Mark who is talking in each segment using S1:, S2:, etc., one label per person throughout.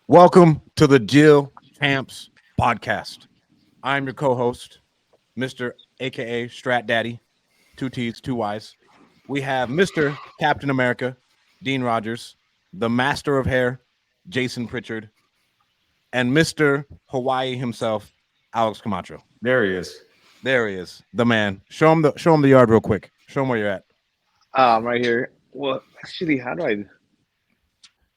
S1: Welcome to the Jill Champs podcast. I'm your co-host, Mr. AKA Stratt Daddyy, two T's, two Y's. We have Mr. Captain America, Dean Rogers, the Master of Hair, Jason Pritchard, and Mr. Hawaii himself, Alex Camacho.
S2: There he is.
S1: There he is, the man. Show him the yard real quick. Show him where you're at.
S3: Right here. Well, actually, how do I?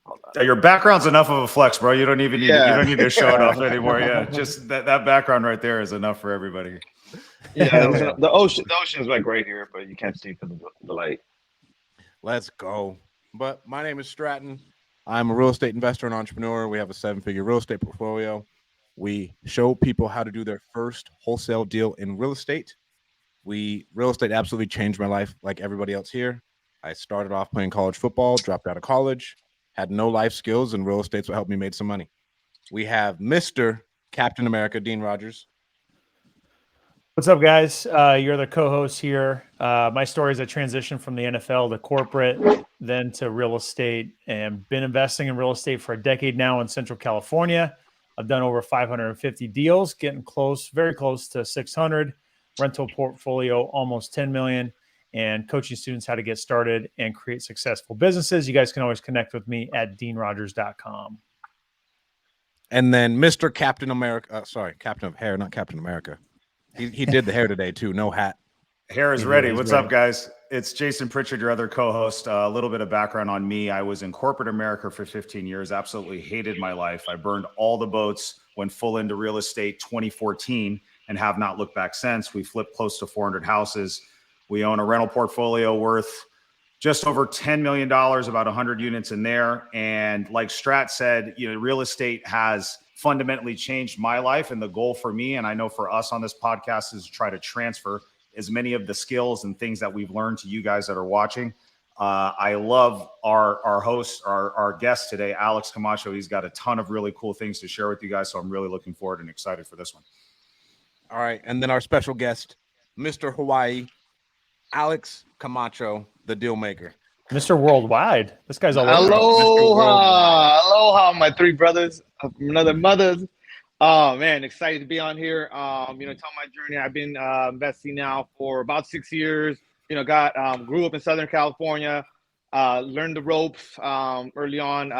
S3: Hold on.
S2: Yeah, your background's enough of a flex, bro. You don't even need
S3: Yeah.
S2: you don't need to show it off anymore. Yeah, just that background right there is enough for everybody.
S3: Yeah, the ocean's like right here, but you can't see because of the light.
S1: Let's go. But my name is Stratton. I'm a real estate investor and entrepreneur. We have a 7-figure real estate portfolio. We show people how to do their first wholesale deal in real estate. Real estate absolutely changed my life like everybody else here. I started off playing college football, dropped out of college, had no life skills, and real estate's what helped me make some money. We have Mr. Captain America, Dean Rogers.
S4: What's up, guys? You're the co-host here. My story is a transition from the NFL to corporate, then to real estate, and been investing in real estate for a decade now in Central California. I've done over 550 deals, getting close, very close to 600. Rental portfolio, almost 10 million, and coaching students how to get started and create successful businesses. You guys can always connect with me at deanrogers.com.
S1: And then Mr. Captain America, Captain of Hair, not Captain America. He did the hair today too, no hat.
S2: Hair is ready. What's up, guys? It's Jason Pritchard, your other co-host. A little bit of background on me. I was in corporate America for 15 years. Absolutely hated my life. I burned all the boats, went full into real estate 2014, and have not looked back since. We flipped close to 400 houses. We own a rental portfolio worth just over $10 million, about 100 units in there. And like Stratt said, real estate has fundamentally changed my life, and the goal for me, and I know for us on this podcast, is to try to transfer as many of the skills and things that we've learned to you guys that are watching. I love our host, our guest today, Alex Camacho. He's got a ton of really cool things to share with you guys, so I'm really looking forward and excited for this one.
S1: All right, and then our special guest, Mr. Hawaii, Alex Camacho, the deal maker.
S4: Mr. Worldwide. This guy's all over.
S3: Aloha, my three brothers of another mothers. Oh man, excited to be on here. Tell my journey. I've been investing now for about 6 years. Grew up in Southern California, learned the ropes early on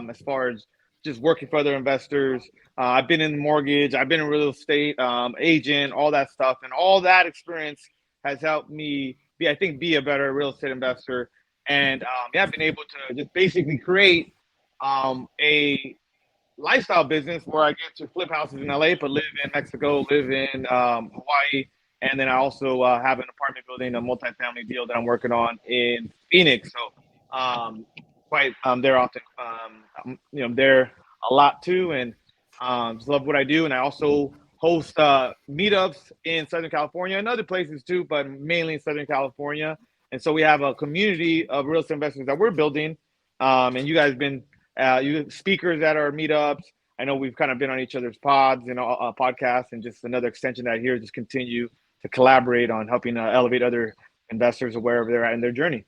S3: as far as just working for other investors. I've been in mortgage, I've been in real estate, agent, all that stuff, and all that experience has helped me be a better real estate investor. And I've been able to just basically create a lifestyle business where I get to flip houses in LA, but live in Mexico, live in Hawaii, and then I also have an apartment building, a multifamily deal that I'm working on in Phoenix. So there often. I'm there a lot too, and just love what I do. And I also host meetups in Southern California and other places too, but mainly in Southern California. And so we have a community of real estate investors that we're building. And you guys have been you speakers at our meetups. I know we've kind of been on each other's pods, podcasts, and just another extension that here, just continue to collaborate on helping elevate other investors wherever they're at in their journey.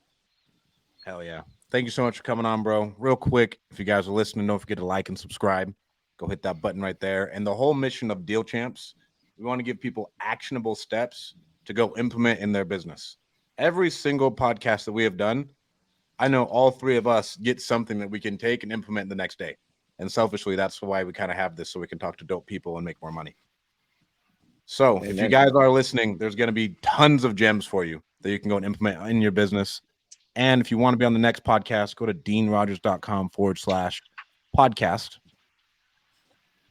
S1: Hell yeah. Thank you so much for coming on, bro. Real quick, if you guys are listening, don't forget to like and subscribe. Go hit that button right there. And the whole mission of Deal Champs, we want to give people actionable steps to go implement in their business. Every single podcast that we have done, I know all three of us get something that we can take and implement the next day. And selfishly, that's why we kind of have this, so we can talk to dope people and make more money. So if you guys are listening, there's going to be tons of gems for you that you can go and implement in your business. And if you want to be on the next podcast, go to deanrogers.com/podcast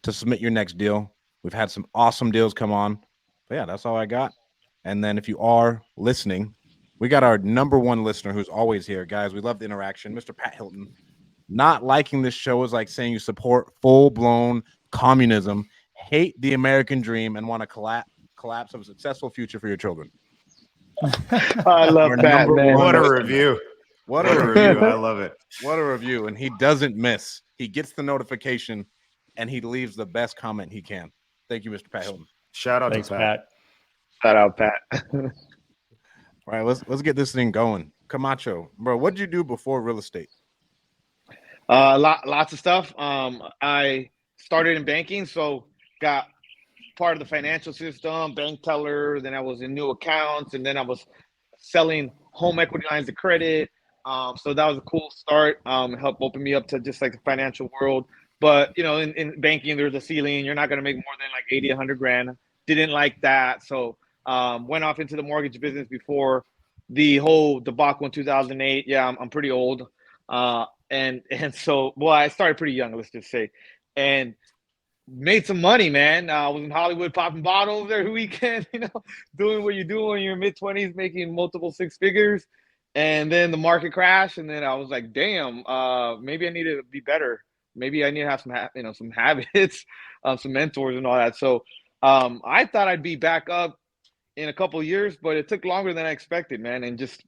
S1: to submit your next deal. We've had some awesome deals come on. But yeah, that's all I got. And then if you are listening, we got our number one listener who's always here. Guys, we love the interaction. Mr. Pat Hilton. Not liking this show is like saying you support full-blown communism, hate the American dream, and want to collapse of a successful future for your children.
S3: I love that, man.
S2: What a review. What a review. I love it.
S1: What a review. And he doesn't miss. He gets the notification, and he leaves the best comment he can. Thank you, Mr. Pat Hilton.
S2: Shout out
S4: Thanks,
S2: to Pat.
S3: Shout out, Pat.
S1: All right, let's get this thing going. Camacho, bro, what did you do before real estate?
S3: Lots of stuff. I started in banking, so got part of the financial system, bank teller. Then I was in new accounts, and then I was selling home equity lines of credit. So that was a cool start. Helped open me up to just like the financial world. But in banking, there's a ceiling. You're not going to make more than like 80, 100 grand. Didn't like that, so went off into the mortgage business before the whole debacle in 2008. Yeah, I'm pretty old, and so well, I started pretty young, let's just say, and made some money, man. I was in Hollywood popping bottles every weekend, doing what you do when you're mid-20s, making multiple six figures. And then the market crashed, and then I was like, damn, maybe I need to be better. Maybe I need to have some habits, some mentors and all that. So I thought I'd be back up in a couple of years, but it took longer than I expected, man, and just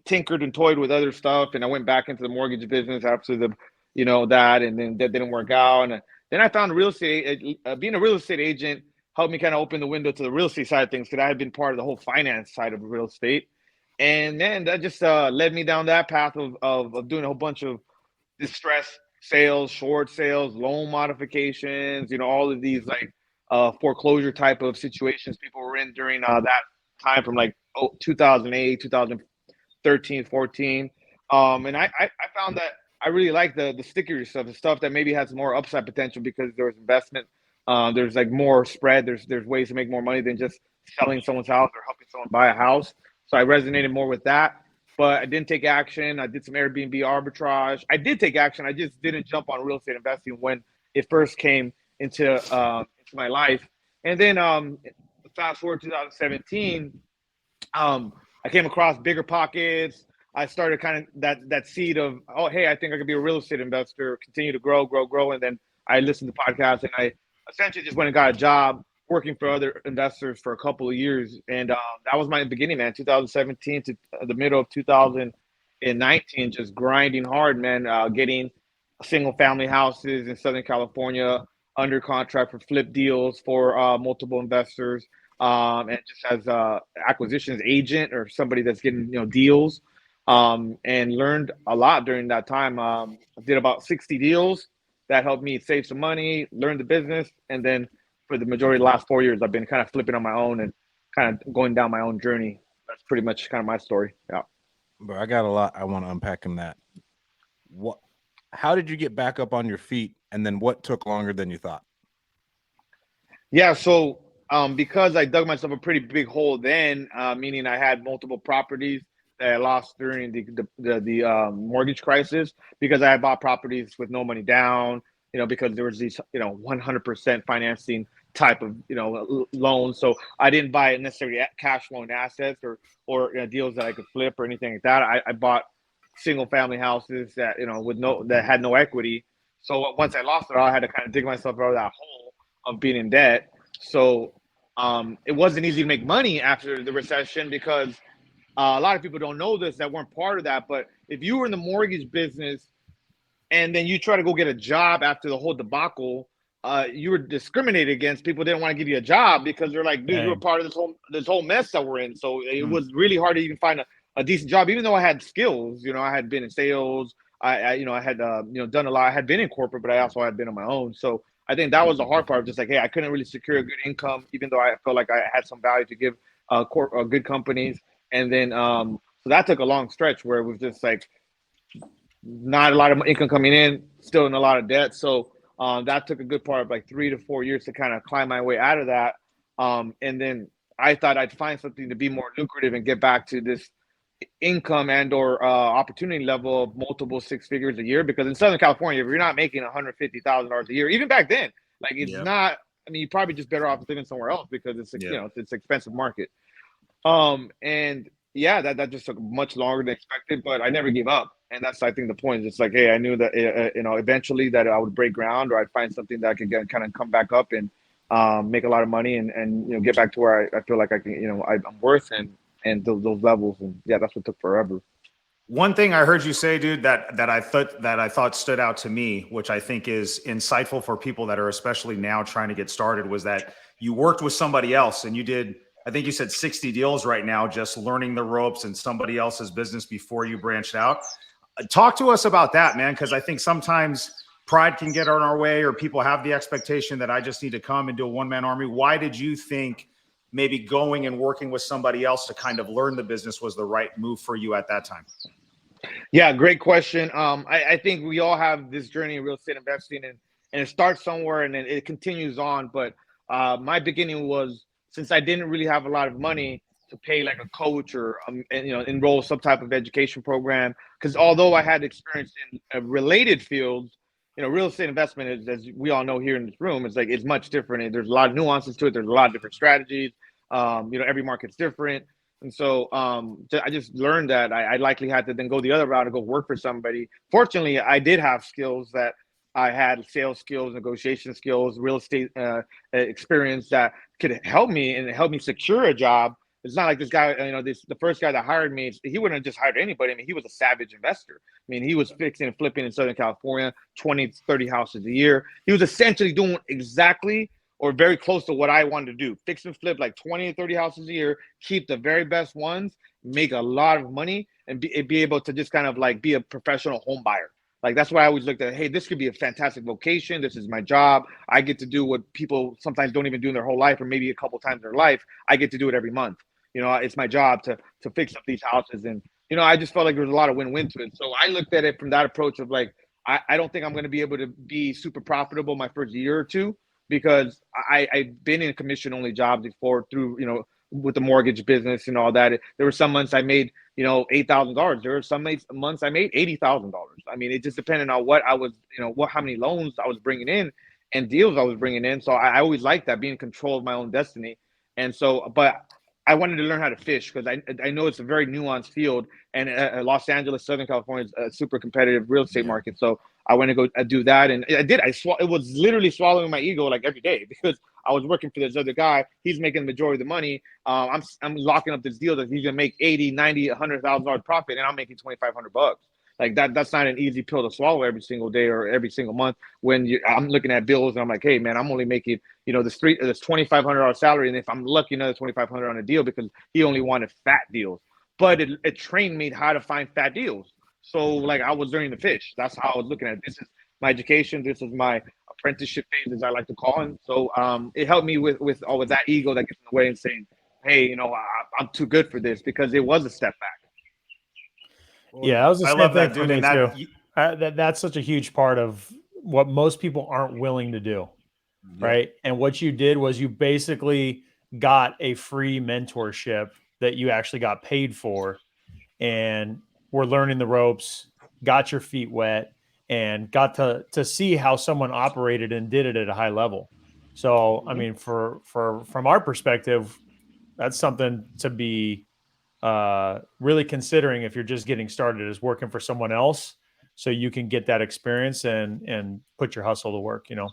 S3: tinkered and toyed with other stuff. And I went back into the mortgage business after that, and then that didn't work out. And then I found real estate. Being a real estate agent helped me kind of open the window to the real estate side of things, because I had been part of the whole finance side of real estate. And then that just led me down that path of doing a whole bunch of distressed sales, short sales, loan modifications, all of these like foreclosure type of situations people were in during that time from like 2008, 2013, 14. And I found that I really like the stickier stuff, the stuff that maybe has more upside potential because there's investment. There's like more spread. There's ways to make more money than just selling someone's house or helping someone buy a house. So I resonated more with that, but I didn't take action. I did some Airbnb arbitrage. I did take action. I just didn't jump on real estate investing when it first came into my life. And then fast forward 2017, I came across Bigger Pockets. I started kind of that seed of, oh, hey, I think I could be a real estate investor, continue to grow. And then I listened to podcasts, and I essentially just went and got a job working for other investors for a couple of years. And that was my beginning, man, 2017 to the middle of 2019, just grinding hard, man, getting single family houses in Southern California under contract for flip deals for multiple investors, and just as acquisitions agent or somebody that's getting deals, and learned a lot during that time. I did about 60 deals that helped me save some money, learn the business, and then for the majority of the last 4 years, I've been kind of flipping on my own and kind of going down my own journey. That's pretty much kind of my story. Yeah.
S1: But I got a lot I want to unpack in that. How did you get back up on your feet? And then what took longer than you thought?
S3: Yeah. So because I dug myself a pretty big hole then, meaning I had multiple properties that I lost during the mortgage crisis, because I had bought properties with no money down, because there was these, 100% financing type of, loans. So I didn't buy necessarily cash loan assets or deals that I could flip or anything like that. I bought single family houses that, that had no equity. So once I lost it all, I had to kind of dig myself out of that hole of being in debt. So it wasn't easy to make money after the recession, because a lot of people don't know this, that weren't part of that. But if you were in the mortgage business and then you try to go get a job after the whole debacle, you were discriminated against. People didn't want to give you a job because they're like, dude, you're a part of this whole mess that we're in. So it was really hard to even find a decent job, even though I had skills. I had been in sales. I had done a lot. I had been in corporate, but I also had been on my own. So I think that was the hard part. Just like, hey, I couldn't really secure a good income, even though I felt like I had some value to give good companies. And then so that took a long stretch where it was just like not a lot of income coming in, still in a lot of debt. So that took a good part of like 3 to 4 years to kind of climb my way out of that. And then I thought I'd find something to be more lucrative and get back to this income and or opportunity level of multiple six figures a year. Because in Southern California, if you're not making $150,000 a year, even back then, like it's not. I mean, you're probably just better off living somewhere else because it's it's an expensive market. And yeah, that just took much longer than expected, but I never gave up. And that's, I think, the point. It's like, hey, I knew that eventually that I would break ground, or I'd find something that I could kind of come back up and make a lot of money and get back to where I feel like I can, I'm worth and those levels. And yeah, that's what took forever.
S2: One thing I heard you say, dude, that I thought stood out to me, which I think is insightful for people that are especially now trying to get started, was that you worked with somebody else and you did, I think you said 60 deals right now, just learning the ropes in somebody else's business before you branched out. Talk to us about that, man, because I think sometimes pride can get in our way, or people have the expectation that I just need to come and do a one-man army. Why did you think maybe going and working with somebody else to kind of learn the business was the right move for you at that time?
S3: Yeah, great question. I think we all have this journey in real estate investing, and it starts somewhere and then it continues on. But my beginning was, since I didn't really have a lot of money to pay like a coach or enroll some type of education program, because although I had experience in related fields, real estate investment is, as we all know here in this room, it's much different. And there's a lot of nuances to it. There's a lot of different strategies. Every market's different. And so I just learned that I likely had to then go the other route and go work for somebody. Fortunately, I did have skills that I had, sales skills, negotiation skills, real estate experience that could help me and help me secure a job. It's not like this guy, the first guy that hired me, he wouldn't have just hired anybody. I mean, he was a savage investor. I mean, he was fixing and flipping in Southern California, 20, 30 houses a year. He was essentially doing exactly or very close to what I wanted to do. Fix and flip like 20 to 30 houses a year, keep the very best ones, make a lot of money, and be able to just kind of like be a professional home buyer. Like, that's why I always looked at, hey, this could be a fantastic vocation. This is my job. I get to do what people sometimes don't even do in their whole life, or maybe a couple times in their life. I get to do it every month. It's my job to fix up these houses. And, I just felt like there was a lot of win-win to it. So I looked at it from that approach of like, I don't think I'm going to be able to be super profitable my first year or two, because I've been in commission-only jobs before through, with the mortgage business and all that. There were some months I made, $8,000. There were some months I made $80,000. I mean, it just depended on what I was, how many loans I was bringing in and deals I was bringing in. So I always liked that, being in control of my own destiny. And so, but I wanted to learn how to fish, because I know it's a very nuanced field, and Los Angeles, Southern California is a super competitive real estate market. So I went to go do that, and I did. It was literally swallowing my ego like every day, because I was working for this other guy. He's making the majority of the money. I'm locking up this deal that he's gonna make 80, 90, $100,000 profit, and I'm making $2,500. Like that's not an easy pill to swallow every single day or every single month. When I'm looking at bills and I'm like, hey man, I'm only making this $2,500 salary, and if I'm lucky, another $2,500 on a deal, because he only wanted fat deals. But it trained me how to find fat deals. So like, I was learning to fish. That's how I was looking at it. This is my education. This is my apprenticeship phase, as I like to call it. So it helped me with all of that ego that gets in the way and saying, hey, I'm too good for this, because it was a step back.
S4: Yeah, that was the same
S2: love
S4: thing
S2: that,
S4: for
S2: dude.
S4: me
S2: And
S4: too. That's such a huge part of what most people aren't willing to do, right? And what you did was you basically got a free mentorship that you actually got paid for, and were learning the ropes, got your feet wet, and got to see how someone operated and did it at a high level. So, I mean, from our perspective, that's something to be really considering if you're just getting started, is working for someone else so you can get that experience and put your hustle to work.
S3: Yeah.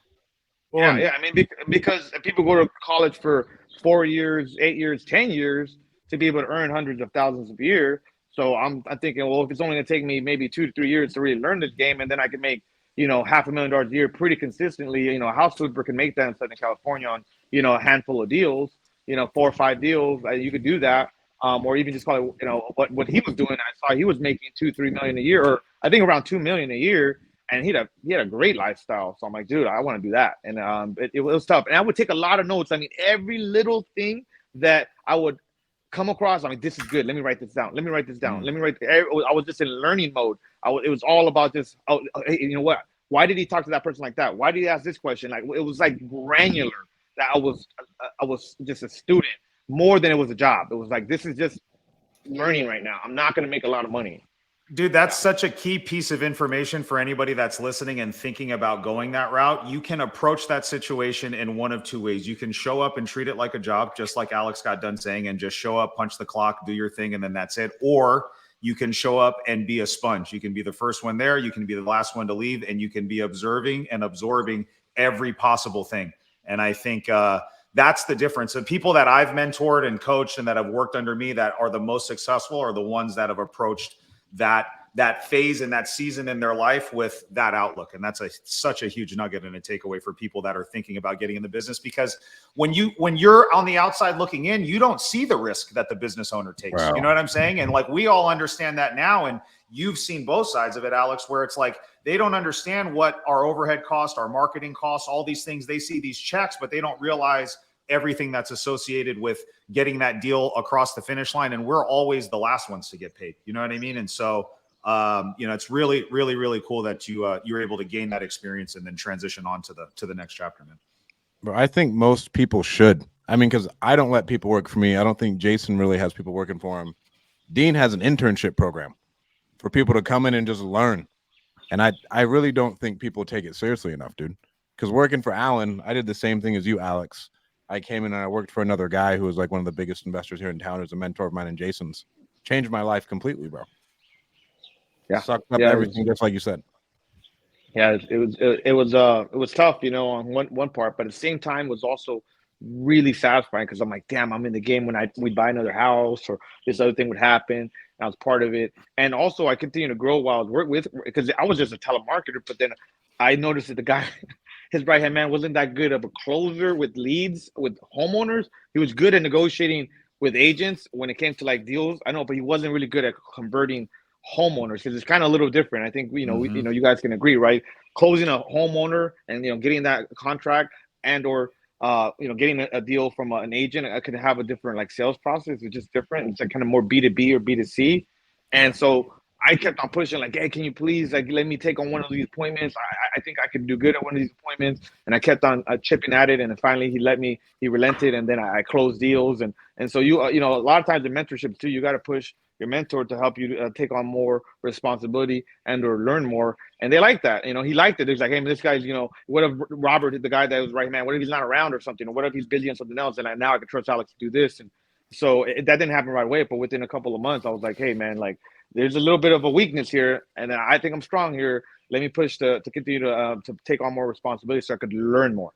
S3: I mean, because people go to college for 4 years, 8 years, 10 years to be able to earn hundreds of thousands a year. So I'm thinking, well, if it's only going to take me maybe 2 to 3 years to really learn this game, and then I can make, $500,000 a year pretty consistently. A house flipper can make that in Southern California on, a handful of deals, 4 or 5 deals. You could do that. Or even just call it, what he was doing. I saw he was making $2-3 million a year, or I think around $2 million a year, and he had a great lifestyle. So I'm like, dude, I want to do that. And it was tough. And I would take a lot of notes. I mean, every little thing that I would come across, I'm like, this is good. Let me write this down. Let me write this down. Let me write. I was just in learning mode. It was all about this. Oh, hey, you know what? Why did he talk to that person like that? Why did he ask this question? Like, it was like granular. That I was just a student more than it was a job. It was like, this is just learning right now. I'm not going to make a lot of money.
S2: Dude, that's such a key piece of information for anybody that's listening and thinking about going that route. You can approach that situation in one of two ways. You can show up and treat it like a job, just like Alex got done saying, and just show up, punch the clock, do your thing, and then that's it. Or you can show up and be a sponge. You can be the first one there. You can be the last one to leave, and you can be observing and absorbing every possible thing. And I think that's the difference. And people that I've mentored and coached and that have worked under me that are the most successful are the ones that have approached that phase and that season in their life with that outlook. And that's such a huge nugget and a takeaway for people that are thinking about getting in the business, because when you're on the outside looking in, you don't see the risk that the business owner takes.
S1: Wow.
S2: You know what I'm saying? And like, we all understand that now. And you've seen both sides of it, Alex, where it's like they don't understand what our overhead cost, our marketing costs, all these things. They see these checks, but they don't realize everything that's associated with getting that deal across the finish line. And we're always the last ones to get paid. You know what I mean? And so, it's really, really, really cool that you're able to gain that experience and then transition on to the next chapter, man.
S1: Bro, I think most people should. I mean, because I don't let people work for me. I don't think Jason really has people working for him. Dean has an internship program for people to come in and just learn. And I really don't think people take it seriously enough, dude. Because working for Alan, I did the same thing as you, Alex. I came in and I worked for another guy who was like one of the biggest investors here in town, who's a mentor of mine and Jason's. Changed my life completely, bro.
S3: Yeah.
S1: Sucked up everything, just like you said.
S3: Yeah, it was tough, on one part, but at the same time was also really satisfying because I'm like, damn, I'm in the game when we'd buy another house or this other thing would happen. And I was part of it. And also I continued to grow while I was working with, because I was just a telemarketer, but then I noticed that the guy, his right-hand man, wasn't that good of a closer with leads, with homeowners. He was good at negotiating with agents when it came to like deals. I know, but he wasn't really good at converting homeowners, because it's kind of a little different. I think you guys can agree, right? Closing a homeowner and getting that contract and or getting a deal from an agent, I could have a different like sales process. It's just different. It's like kind of more B2B or B2C. And so I kept on pushing, like, hey, can you please like let me take on one of these appointments? I think I could do good at one of these appointments. And I kept on chipping at it, and then finally he relented, and then I closed deals. And so a lot of times in mentorship too, you got to push your mentor to help you take on more responsibility and or learn more. And they like that. He liked it. He's like, hey, man, this guy's, what if Robert, the guy that was right man, what if he's not around or something? Or what if he's busy on something else? And now I can trust Alex to do this. And so that didn't happen right away. But within a couple of months, I was like, hey, man, like there's a little bit of a weakness here. And I think I'm strong here. Let me push to continue to take on more responsibility so I could learn more.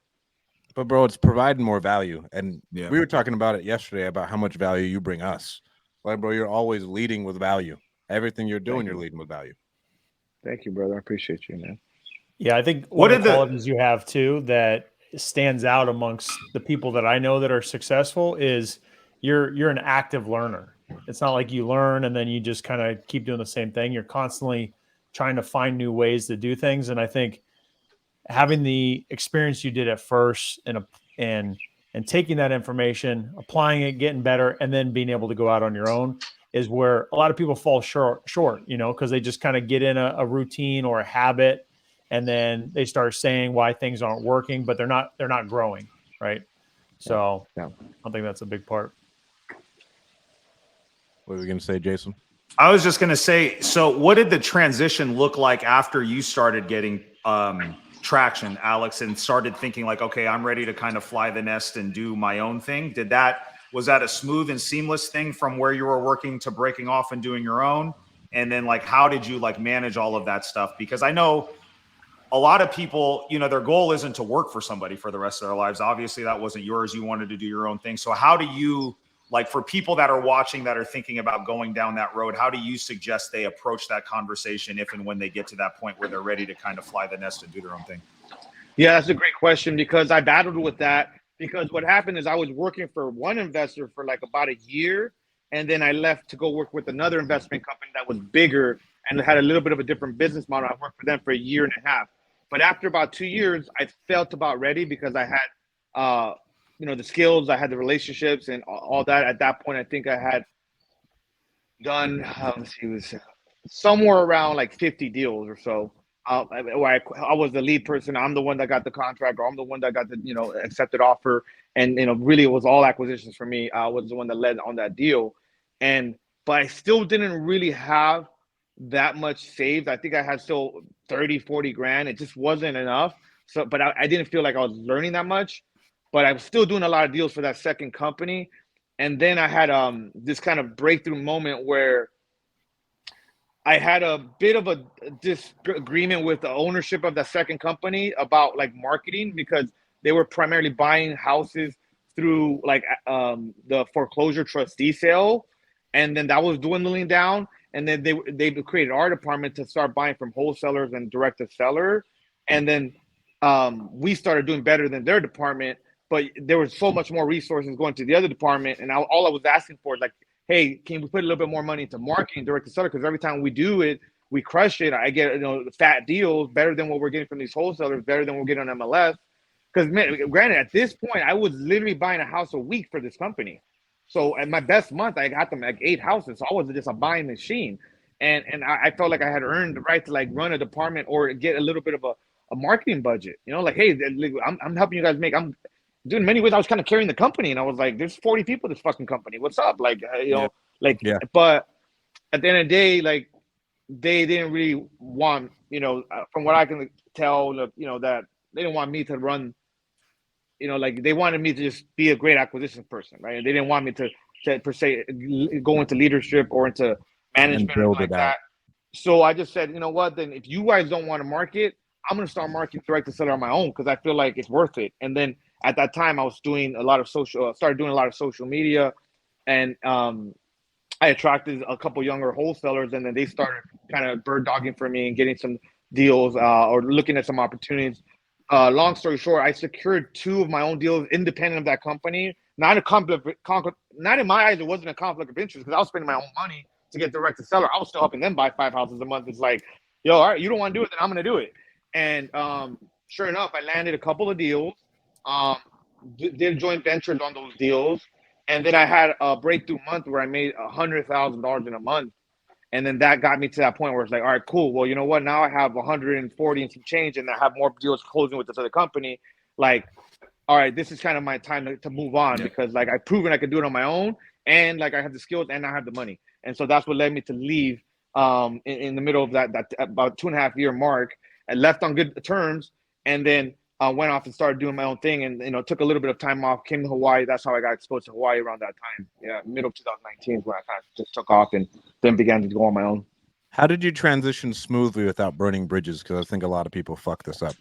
S1: But, bro, it's providing more value. And we were talking about it yesterday about how much value you bring us. Like, bro, you're always leading with value. Everything you're doing, you're leading with value.
S3: Thank you, brother. I appreciate you, man.
S4: Yeah, I think one of the qualities you have too that stands out amongst the people that I know that are successful is you're an active learner. It's not like you learn and then you just kind of keep doing the same thing. You're constantly trying to find new ways to do things. And I think having the experience you did at first and taking that information, applying it, getting better, and then being able to go out on your own is where a lot of people fall short, because they just kind of get in a routine or a habit, and then they start saying why things aren't working, but they're not growing, right? So I think that's a big part.
S1: What were we going to say, Jason?
S2: I was just going to say, so what did the transition look like after you started getting traction, Alex, and started thinking like, okay, I'm ready to kind of fly the nest and do my own thing? Was that a smooth and seamless thing from where you were working to breaking off and doing your own? And then like, how did you like manage all of that stuff? Because I know a lot of people, their goal isn't to work for somebody for the rest of their lives. Obviously that wasn't yours. You wanted to do your own thing. So how do you, like, for people that are watching that are thinking about going down that road, how do you suggest they approach that conversation if and when they get to that point where they're ready to kind of fly the nest and do their own thing?
S3: Yeah, that's a great question, because I battled with that. Because what happened is I was working for one investor for like about a year, and then I left to go work with another investment company that was bigger and had a little bit of a different business model. I worked for them for a year and a half. But after about 2 years, I felt about ready because I had the skills, I had the relationships and all that. At that point, I think I had done, it was somewhere around like 50 deals or so. Where I was the lead person. I'm the one that got the contract, or I'm the one that got the accepted offer. And really it was all acquisitions for me. I was the one that led on that deal. But I still didn't really have that much saved. I think I had still 30, 40 grand. It just wasn't enough. So, but I didn't feel like I was learning that much. But I was still doing a lot of deals for that second company. And then I had this kind of breakthrough moment where I had a bit of a disagreement with the ownership of the second company about like marketing, because they were primarily buying houses through like the foreclosure trustee sale. And then that was dwindling down. And then they created our department to start buying from wholesalers and direct to seller. And then we started doing better than their department, but there was so much more resources going to the other department. And all I was asking for is like, hey, can we put a little bit more money into marketing, direct to seller? Because every time we do it, we crush it. I get, fat deals better than what we're getting from these wholesalers, better than we're getting on MLS. Because, granted, at this point, I was literally buying a house a week for this company. So at my best month, I got them like 8 houses. So I was just a buying machine. And I felt like I had earned the right to like run a department or get a little bit of a marketing budget. Like, hey, I'm helping you guys make. I'm doing many ways. I was kind of carrying the company, and I was like, there's 40 people in this fucking company. What's up? Like, But at the end of the day, like, they didn't really want, from what I can tell, that they didn't want me to run. Like they wanted me to just be a great acquisition person, right? And they didn't want me to per se go into leadership or into management or like that. So I just said, you know what? Then if you guys don't want to market, I'm going to start marketing direct to seller on my own because I feel like it's worth it. And then at that time, I was doing a lot of started doing a lot of social media, and I attracted a couple younger wholesalers, and then they started kind of bird dogging for me and getting some deals or looking at some opportunities. Long story short, I secured 2 of my own deals independent of that company. Not in my eyes, it wasn't a conflict of interest because I was spending my own money to get direct to seller. I was still helping them buy 5 houses a month. It's like, yo, all right, you don't want to do it, then I'm going to do it. And sure enough, I landed a couple of deals, did joint ventures on those deals. And then I had a breakthrough month where I made $100,000 in a month. And then that got me to that point where it's like, all right, cool. Well, you know what? Now I have 140 and some change, and I have more deals closing with this other company. Like, all right, this is kind of my time to move on because like I've proven I could do it on my own, and like I have the skills and I have the money. And so that's what led me to leave in the middle of that about 2.5 year mark. I left on good terms, and then went off and started doing my own thing, and took a little bit of time off, came to Hawaii. That's how I got exposed to Hawaii around that time. Yeah, middle of 2019 is when I kind of just took off and then began to go on my own.
S1: How did you transition smoothly without burning bridges? Because I think a lot of people fuck this up.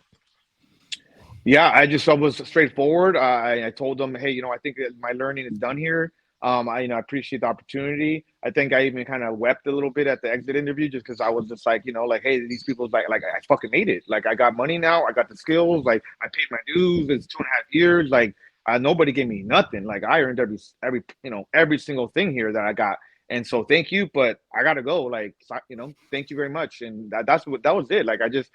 S3: Yeah, I was straightforward. I told them, hey, I think that my learning is done here. I appreciate the opportunity. I think I even kind of wept a little bit at the exit interview just because I was just like, like, hey, these people like I fucking made it. Like I got money now. I got the skills. Like I paid my dues. It's 2.5 years. Like nobody gave me nothing. Like I earned every single thing here that I got. And so thank you, but I gotta go. Like thank you very much. And that was it. Like I just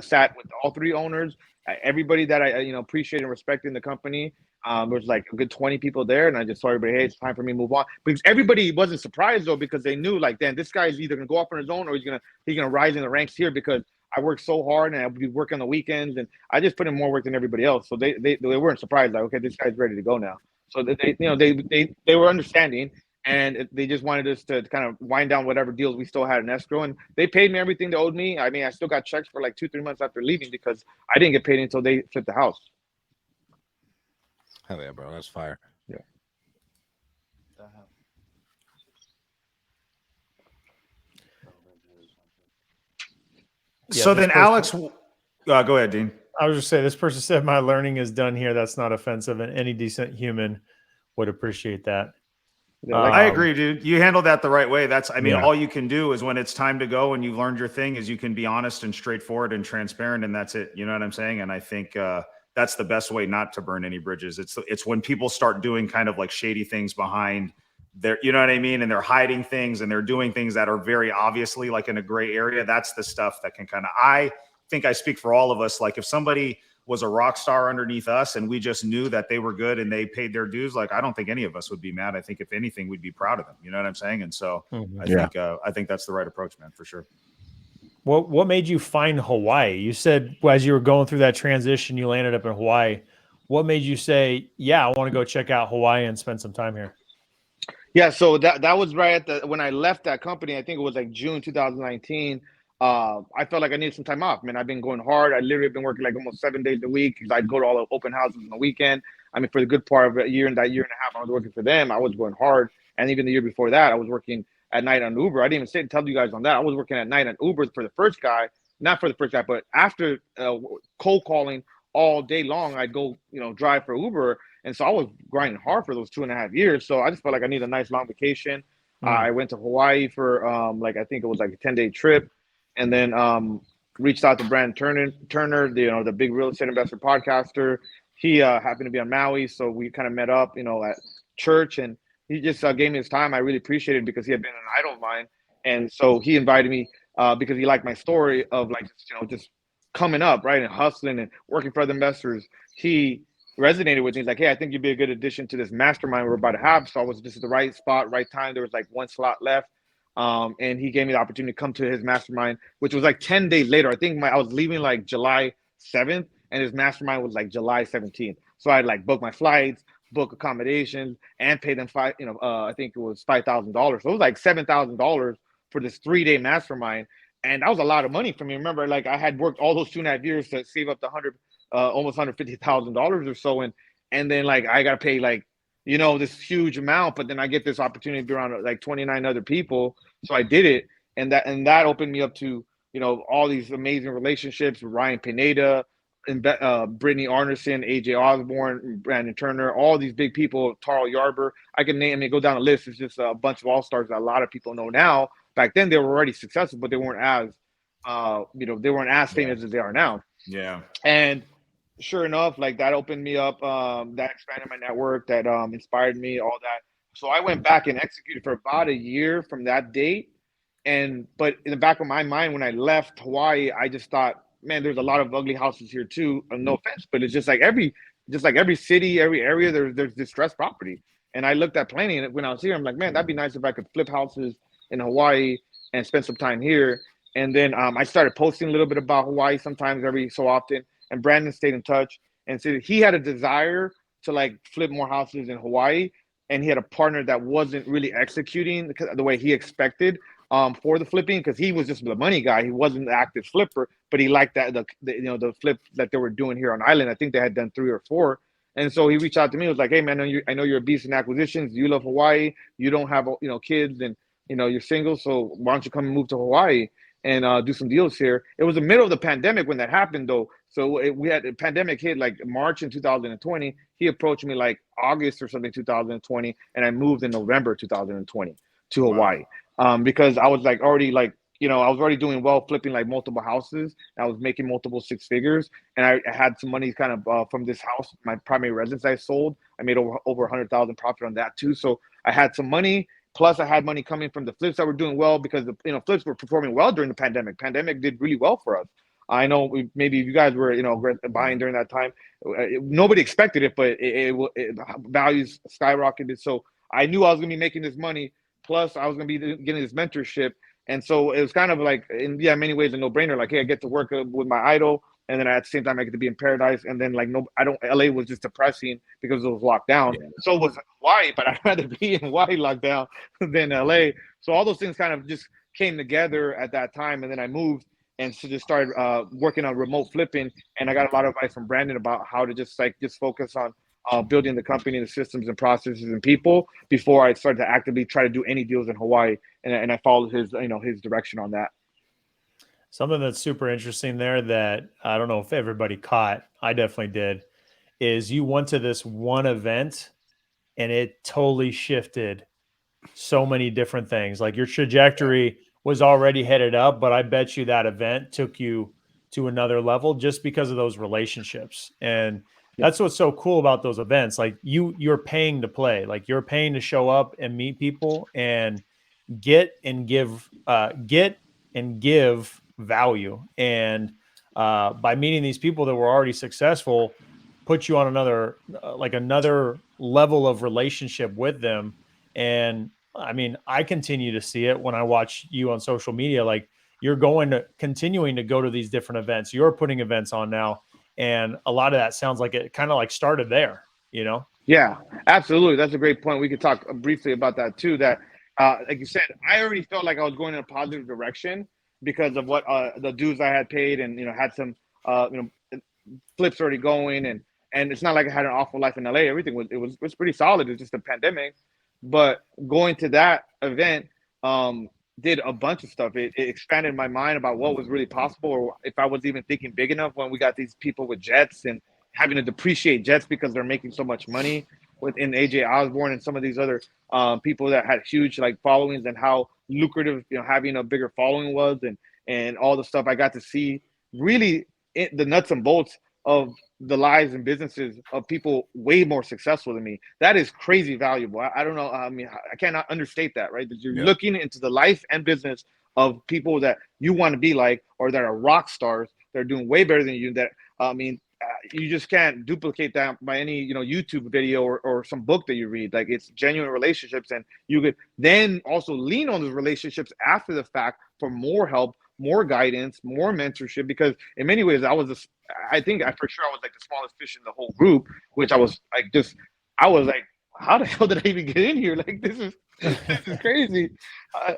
S3: sat with all 3 owners, everybody that I appreciate and respect in the company. There was like a good 20 people there, and I just told everybody, hey, it's time for me to move on. Because everybody wasn't surprised though, because they knew like, damn, this guy's either gonna go off on his own or he's gonna rise in the ranks here because I worked so hard and I would be working on the weekends and I just put in more work than everybody else. So they weren't surprised, like, okay, this guy's ready to go now. So they were understanding, and they just wanted us to kind of wind down whatever deals we still had in escrow, and they paid me everything they owed me. I mean, I still got checks for like 2-3 months after leaving because I didn't get paid until they flipped the house.
S1: Hell yeah, bro. That's fire.
S3: Yeah.
S2: So then Alex, go ahead, Dean.
S4: I was just saying, this person said my learning is done here. That's not offensive, and any decent human would appreciate that.
S2: I agree, dude. You handled that the right way. All you can do is when it's time to go and you've learned your thing is you can be honest and straightforward and transparent, and that's it. You know what I'm saying? And I think that's the best way not to burn any bridges. It's when people start doing kind of like shady things behind their, you know what I mean? And they're hiding things and they're doing things that are very obviously like in a gray area. That's the stuff that can kind of, I think I speak for all of us. Like if somebody was a rock star underneath us and we just knew that they were good and they paid their dues, like I don't think any of us would be mad. I think if anything, we'd be proud of them. You know what I'm saying? And so I think that's the right approach, man, for sure.
S4: What made you find Hawaii? You said as you were going through that transition, you landed up in Hawaii. What made you say, yeah, I want to go check out Hawaii and spend some time here?
S3: Yeah, so that was right at when I left that company. I think it was like June 2019. I felt like I needed some time off, man. I've been going hard. I literally been working like almost 7 days a week because I'd go to all the open houses on the weekend. I mean, for the good part of a year and that year and a half, I was working for them. I was going hard. And even the year before that, I was working at night on Uber. I didn't even tell you guys on that. I was working at night on Uber for the first guy, not for the first guy, but after cold calling all day long, I'd go, drive for Uber. And so I was grinding hard for those 2.5 years. So I just felt like I needed a nice long vacation. I went to Hawaii for I think it was like a 10-day trip. And then reached out to Brandon Turner, the big real estate investor podcaster. He happened to be on Maui, so we kind of met up, at church, and he just gave me his time. I really appreciated it because he had been an idol of mine. And so he invited me because he liked my story of like, just coming up, right, and hustling and working for other investors. He resonated with me. He's like, hey, I think you'd be a good addition to this mastermind we're about to have. So I was just at the right spot, right time. There was like one slot left. And he gave me the opportunity to come to his mastermind, which was like 10 days later. I think I was leaving like July 7th, and his mastermind was like July 17th. So I like booked my flights, book accommodations, and pay them I think it was $5,000. So it was like $7,000 for this 3-day mastermind. And that was a lot of money for me. Remember, like I had worked all those 2.5 years to save up the almost $150,000 or so. And then like, I got to pay like, this huge amount, but then I get this opportunity to be around like 29 other people. So I did it. And that opened me up to, all these amazing relationships with Ryan Pineda, and Brittany Arneson, AJ Osborne, Brandon Turner, all these big people, Tarl Yarber. I can name and go down the list. It's just a bunch of all-stars that a lot of people know now. Back then they were already successful, but they weren't as, they weren't as famous as they are now.
S2: Yeah.
S3: And sure enough, like that opened me up, that expanded my network, that inspired me, all that. So I went back and executed for about a year from that date. But in the back of my mind, when I left Hawaii, I just thought, man, there's a lot of ugly houses here too. No offense, but it's just like every city, every area, there's distressed property. And I looked at planning, and when I was here, I'm like, man, that'd be nice if I could flip houses in Hawaii and spend some time here. And then I started posting a little bit about Hawaii sometimes every so often. And Brandon stayed in touch and said he had a desire to like flip more houses in Hawaii. And he had a partner that wasn't really executing the way he expected for the flipping, because he was just the money guy. He wasn't the active flipper, but he liked that the flip that they were doing here on island. I think they had done 3 or 4. And so he reached out to me. He was like, hey man, I know you're a beast in acquisitions. You love Hawaii. You don't have kids, and you're single. So why don't you come and move to Hawaii and do some deals here? It was the middle of the pandemic when that happened though. So we had the pandemic hit like March in 2020. He approached me like August or something 2020, and I moved in November 2020 to Hawaii. Because I was like already like, I was already doing well flipping like multiple houses. I was making multiple 6 figures, and I had some money kind of from this house, my primary residence I sold. I made over 100,000 profit on that too. So I had some money. Plus I had money coming from the flips that were doing well, because the flips were performing well during the pandemic. Pandemic did really well for us. I know maybe you guys were, buying during that time. Nobody expected it, but it values skyrocketed. So I knew I was going to be making this money. Plus, I was going to be getting this mentorship. And so it was kind of like, in many ways, a no-brainer. Like, hey, I get to work with my idol, and then at the same time, I get to be in paradise. And then, like, LA was just depressing because it was locked down. Yeah. So was Hawaii, but I'd rather be in Hawaii locked down than LA. So all those things kind of just came together at that time. And then I moved and so just started working on remote flipping. And I got a lot of advice from Brandon about how to just focus on building the company, the systems and processes and people before I started to actively try to do any deals in Hawaii. And I followed his direction on that.
S4: Something that's super interesting there that I don't know if everybody caught, I definitely did, is you went to this one event and it totally shifted so many different things. Like your trajectory was already headed up, but I bet you that event took you to another level just because of those relationships. And that's what's so cool about those events. Like you're paying to play, like you're paying to show up and meet people and get and give value. And by meeting these people that were already successful, put you on another level of relationship with them. And I mean, I continue to see it when I watch you on social media. Like you're continuing to go to these different events. You're putting events on now. And a lot of that sounds like it kind of like started there,
S3: Yeah, absolutely. That's a great point. We could talk briefly about that too. That, like you said, I already felt like I was going in a positive direction because of what the dues I had paid, and had some flips already going, and it's not like I had an awful life in LA. Everything was pretty solid. It's just a pandemic. But going to that event did a bunch of stuff. It expanded my mind about what was really possible, or if I was even thinking big enough when we got these people with jets and having to depreciate jets because they're making so much money within AJ Osborne and some of these other people that had huge like followings, and how lucrative having a bigger following was, and all the stuff I got to see, really the nuts and bolts of the lives and businesses of people way more successful than me. That is crazy valuable. I don't know. I mean, I cannot understate that, right? That you're looking into the life and business of people that you want to be like, or that are rock stars. They're doing way better than you. That, you just can't duplicate that by any, YouTube video or some book that you read. Like, it's genuine relationships, and you could then also lean on those relationships after the fact for more help, more guidance, more mentorship. Because in many ways, I think for sure I was like the smallest fish in the whole group, which I was like, how the hell did I even get in here? Like, this is crazy.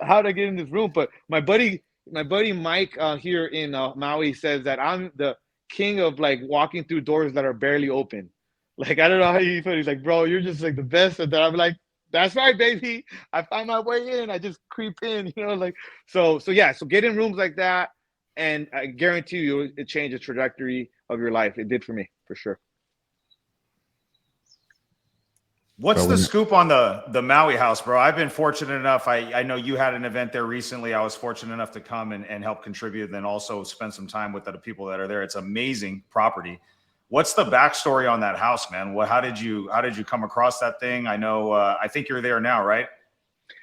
S3: How did I get in this room? But my buddy Mike here in Maui says that I'm the king of like walking through doors that are barely open. Like, I don't know how you feel. He's like, bro, you're just like the best at that. I'm like, that's right, baby. I find my way in. I just creep in, like, so yeah. So get in rooms like that, and I guarantee you it changed the trajectory of your life. It did for me, for sure.
S2: What's the scoop on the Maui house, bro? I've been fortunate enough. I know you had an event there recently. I was fortunate enough to come and help contribute, and then also spend some time with the people that are there. It's amazing property. What's the backstory on that house, man? How did you come across that thing? I know, I think you're there now, right?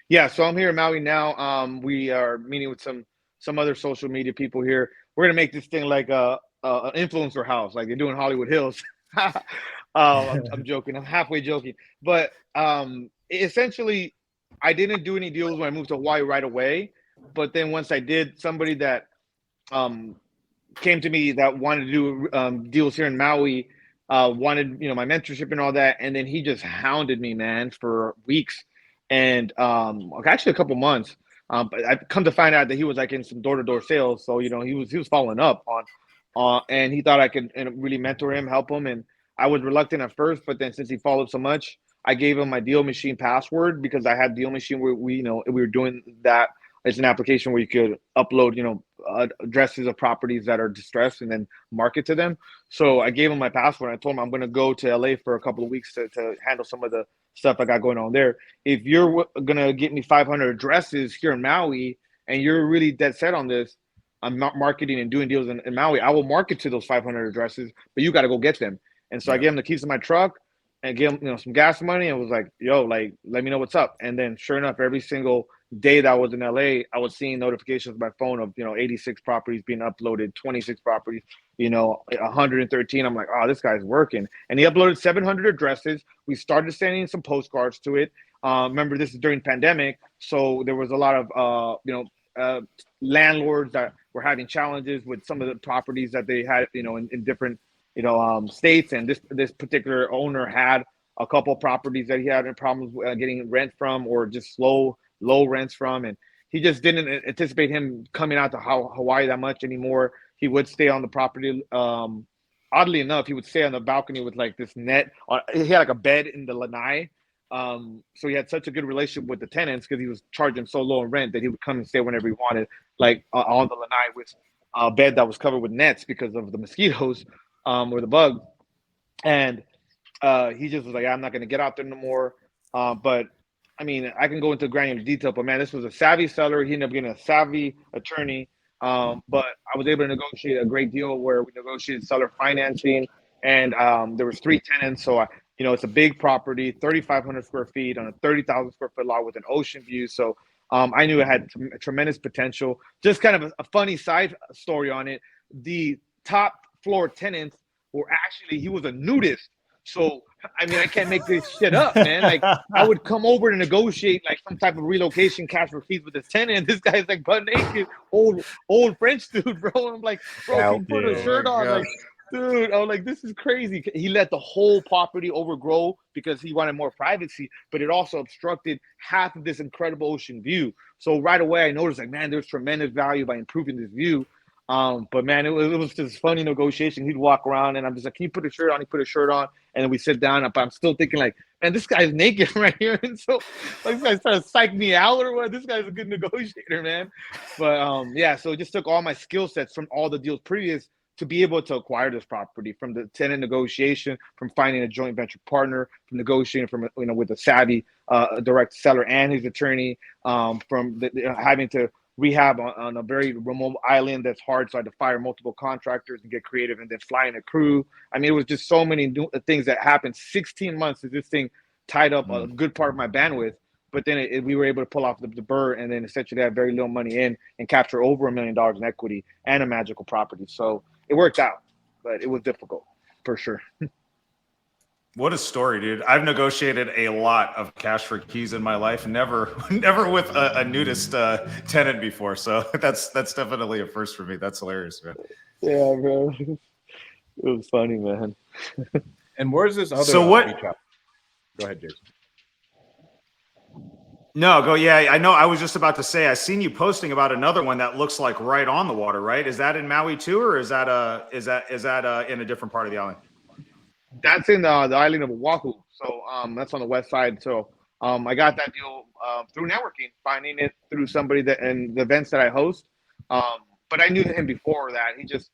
S3: Yeah, so I'm here in Maui now. We are meeting with some other social media people here. We're gonna make this thing like an influencer house, like they do in Hollywood Hills. I'm joking. I'm halfway joking, but essentially, I didn't do any deals when I moved to Hawaii right away. But then once I did, somebody that came to me that wanted to do deals here in Maui, wanted my mentorship and all that, and then he just hounded me, man, for weeks, and actually a couple months. But I've come to find out that he was like in some door-to-door sales, so he was following up on, and he thought I could really mentor him, help him, and I was reluctant at first, but then since he followed so much, I gave him my Deal Machine password, because I had Deal Machine where we were doing that. It's an application where you could upload, addresses of properties that are distressed and then market to them. So I gave him my password. I told him I'm going to go to LA for a couple of weeks to handle some of the stuff I got going on there. If you're going to get me 500 addresses here in Maui and you're really dead set on this, I'm not marketing and doing deals in Maui, I will market to those 500 addresses, but you got to go get them. And so I gave him the keys to my truck and gave him, some gas money, and was like, yo, like, let me know what's up. And then sure enough, every single day that I was in LA, I was seeing notifications on my phone of, 86 properties being uploaded, 26 properties, 113. I'm like, oh, this guy's working. And he uploaded 700 addresses. We started sending some postcards to it. Remember, this is during pandemic. So there was a lot of, landlords that were having challenges with some of the properties that they had, in different states, and this particular owner had a couple properties that he had problems getting rent from, or just low rents from, and he just didn't anticipate him coming out to Hawaii that much anymore. He would stay on the property. Oddly enough, he would stay on the balcony with like this net. He had like a bed in the lanai. So he had such a good relationship with the tenants because he was charging so low in rent that he would come and stay whenever he wanted, like on the lanai with a bed that was covered with nets because of the mosquitoes. Or the bug, and he just was like, I'm not going to get out there no more. But I mean, I can go into granular detail, but man, this was a savvy seller. He ended up getting a savvy attorney. But I was able to negotiate a great deal where we negotiated seller financing, and there was 3 tenants. So it's a big property, 3,500 square feet on a 30,000 square foot lot with an ocean view. So I knew it had tremendous potential. Just kind of a funny side story on it. The top floor tenants were actually, he was a nudist. So, I mean, I can't make this shit up, man. Like, I would come over to negotiate like some type of relocation cash for keys with this tenant. This guy's like butt naked, old French dude, bro. I'm like, bro, can you put a shirt on? Like, dude, I was like, this is crazy. He let the whole property overgrow because he wanted more privacy, but it also obstructed half of this incredible ocean view. So right away, I noticed like, man, there's tremendous value by improving this view. But man, it was just funny negotiation. He'd walk around and I'm just like, can you put a shirt on? He put a shirt on, and then we sit down. But I'm still thinking like, man, this guy's naked right here. And so like, this guy's trying to psych me out or what? This guy's a good negotiator, man. But yeah, so it just took all my skill sets from all the deals previous to be able to acquire this property, from the tenant negotiation, from finding a joint venture partner, from negotiating from with a savvy direct seller and his attorney, from having to rehab on a very remote island that's hard. So I had to fire multiple contractors and get creative, and then fly in a crew. I mean, it was just so many new things that happened. 16 months of this thing tied up a good part of my bandwidth. But then we were able to pull off the burr, and then essentially have very little money in and capture over $1 million in equity and a magical property. So it worked out, but it was difficult for sure.
S2: What a story, dude. I've negotiated a lot of cash for keys in my life, never with a nudist tenant before. So that's definitely a first for me. That's hilarious, man.
S3: Yeah, bro. It was funny, man.
S1: And where's this other
S2: So what?
S1: beach house? Go ahead, Jason.
S2: No, go. Yeah, I know. I was just about to say, I seen you posting about another one that looks like right on the water, right? Is that in Maui too, or is that in a different part of the island?
S3: That's in the island of Oahu. So that's on the west side. So I got that deal through networking, finding it through somebody that and the events that I host. But I knew him before that. He just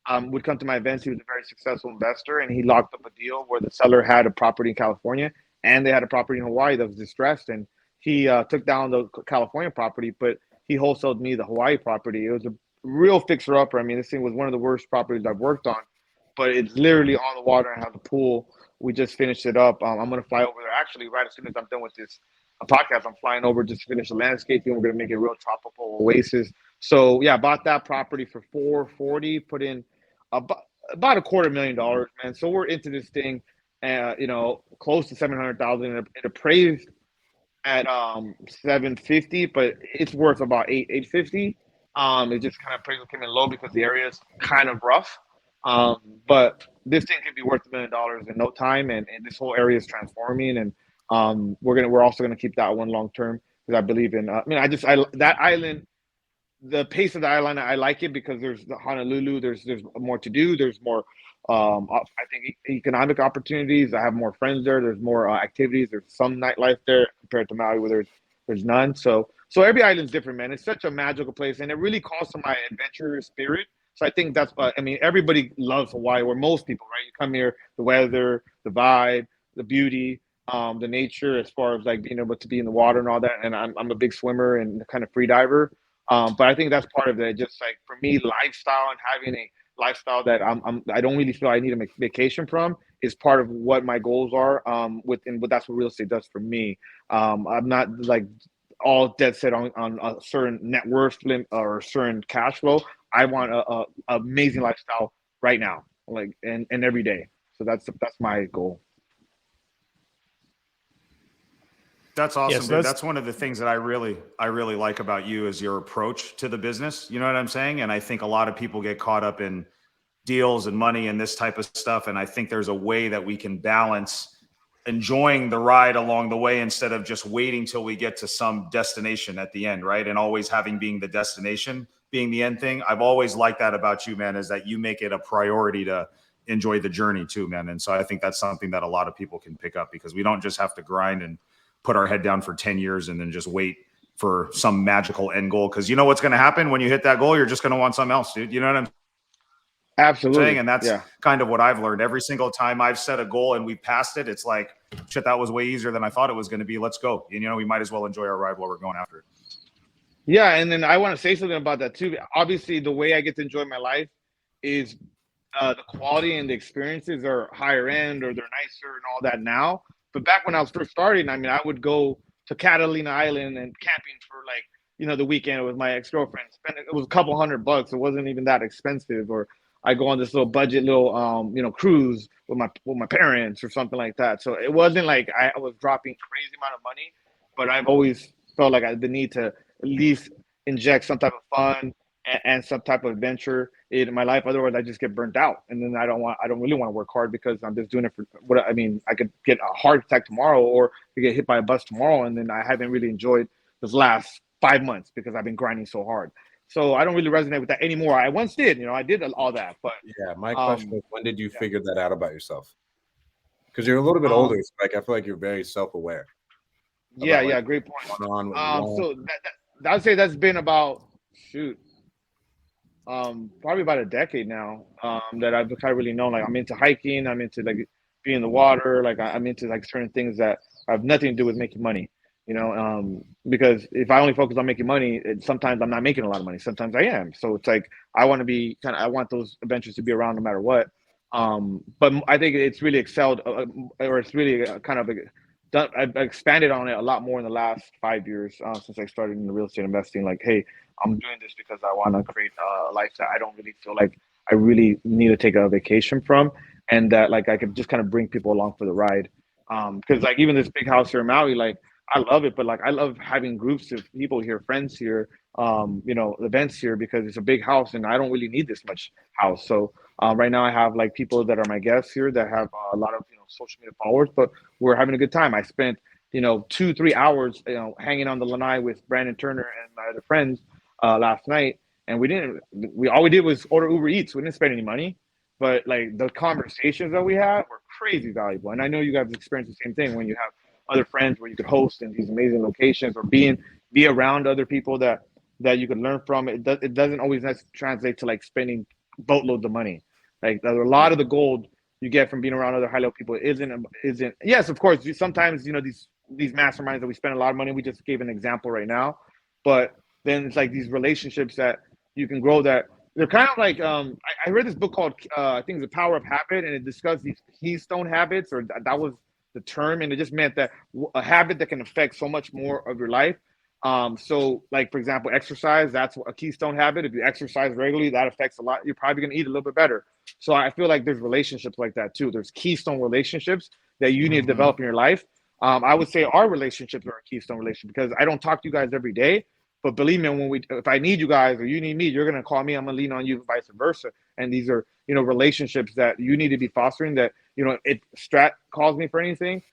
S3: would come to my events. He was a very successful investor, and he locked up a deal where the seller had a property in California and they had a property in Hawaii that was distressed. And he took down the California property, but he wholesaled me the Hawaii property. It was a real fixer-upper. I mean, this thing was one of the worst properties I've worked on, but it's literally on the water and has a pool. We just finished it up. I'm going to fly over there. Actually, right as soon as I'm done with this podcast, I'm flying over just to finish the landscaping. We're going to make it a real tropical oasis. So, yeah, I bought that property for $440, put in about $250,000, man. So we're into this thing, close to $700,000. It appraised at $750, but it's worth about $850. It just kind of appraisal came in low because the area is kind of rough. But this thing could be worth $1 million in no time, and this whole area is transforming. And we're also gonna keep that one long term because I believe in. That island, the pace of the island, I like it because there's the Honolulu. There's more to do. There's more. I think economic opportunities. I have more friends there. There's more activities. There's some nightlife there compared to Maui where there's none. So every island's different, man. It's such a magical place, and it really calls to my adventurous spirit. So I think that's what, everybody loves Hawaii, or most people, right? You come here, the weather, the vibe, the beauty, the nature, as far as like being able to be in the water and all that. And I'm a big swimmer and kind of free diver. But I think that's part of it. Just like for me, lifestyle and having a lifestyle that I don't really feel I need a vacation from is part of what my goals are. But that's what real estate does for me. I'm not like all dead set on a certain net worth limit or a certain cash flow. I want a amazing lifestyle right now, like and every day. So that's my goal.
S2: That's awesome.
S4: Yeah, so
S2: that's one of the things that I really like about you is your approach to the business. You know what I'm saying? And I think a lot of people get caught up in deals and money and this type of stuff. And I think there's a way that we can balance enjoying the ride along the way instead of just waiting till we get to some destination at the end, right? And always being the destination being the end thing. I've always liked that about you, man, is that you make it a priority to enjoy the journey too, man. And so I think that's something that a lot of people can pick up because we don't just have to grind and put our head down for 10 years and then just wait for some magical end goal. Cause you know what's going to happen when you hit that goal, you're just going to want something else, dude. You know what I'm
S3: Absolutely
S2: saying? And that's kind of what I've learned. Every single time I've set a goal and we passed it, it's like, shit, that was way easier than I thought it was going to be. Let's go. And, we might as well enjoy our ride while we're going after it.
S3: Yeah, and then I want to say something about that too. Obviously, the way I get to enjoy my life is the quality and the experiences are higher end or they're nicer and all that now. But back when I was first starting, I would go to Catalina Island and camping for the weekend with my ex-girlfriend. It was a couple $100. It wasn't even that expensive. Or I go on this little budget cruise with my parents or something like that. So it wasn't like I was dropping crazy amount of money, but I've always felt like I had the need to at least inject some type of fun and some type of adventure in my life. Otherwise, I just get burnt out, and then I don't really want to work hard because I'm just doing it for what I mean. I could get a heart attack tomorrow, or get hit by a bus tomorrow, and then I haven't really enjoyed this last 5 months because I've been grinding so hard. So I don't really resonate with that anymore. I once did, I did all that, but
S1: yeah. My question is, when did you figure that out about yourself? Because you're a little bit older, so I feel like you're very self-aware.
S3: Yeah, great point. So that I'd say that's been about probably about a decade now that I've kind of really known. Like I'm into hiking, I'm into like being in the water, like I'm into like certain things that have nothing to do with making money. because if I only focus on making money, sometimes I'm not making a lot of money. Sometimes I am. So it's like I want those adventures to be around no matter what. But I think it's really excelled, or it's really I've expanded on it a lot more in the last 5 years since I started in the real estate investing. Like, hey, I'm doing this because I want to create a life that I don't really feel like I really need to take a vacation from, and that like I could just kind of bring people along for the ride. Because like even this big house here in Maui, like I love it, but like I love having groups of people here, friends here, events here because it's a big house and I don't really need this much house. So right now I have like people that are my guests here that have a lot of social media followers, but we're having a good time. I spent 2-3 hours hanging on the lanai with Brandon Turner and my other friends last night, and all we did was order Uber Eats. We didn't spend any money, but like the conversations that we had were crazy valuable. And I know you guys experience the same thing when you have other friends where you could host in these amazing locations or be around other people that you can learn from. It doesn't always translate to like spending boatloads of money. Like a lot of the gold you get from being around other high level people isn't. Yes, of course. Sometimes these masterminds that we spend a lot of money. We just gave an example right now, but then it's like these relationships that you can grow that they're kind of like I read this book called I think it's The Power of Habit, and it discussed these keystone habits, or that was the term, and it just meant that a habit that can affect so much more of your life. So like for example, exercise, that's a keystone habit. If you exercise regularly, that affects a lot. You're probably going to eat a little bit better. So I feel like there's relationships like that too. There's keystone relationships that you need to develop in your life. I would say our relationships are a keystone relationship because I don't talk to you guys every day, but believe me, if I need you guys or you need me, you're going to call me. I'm going to lean on you, vice versa. And these are, relationships that you need to be fostering that, if Stratt calls me for anything,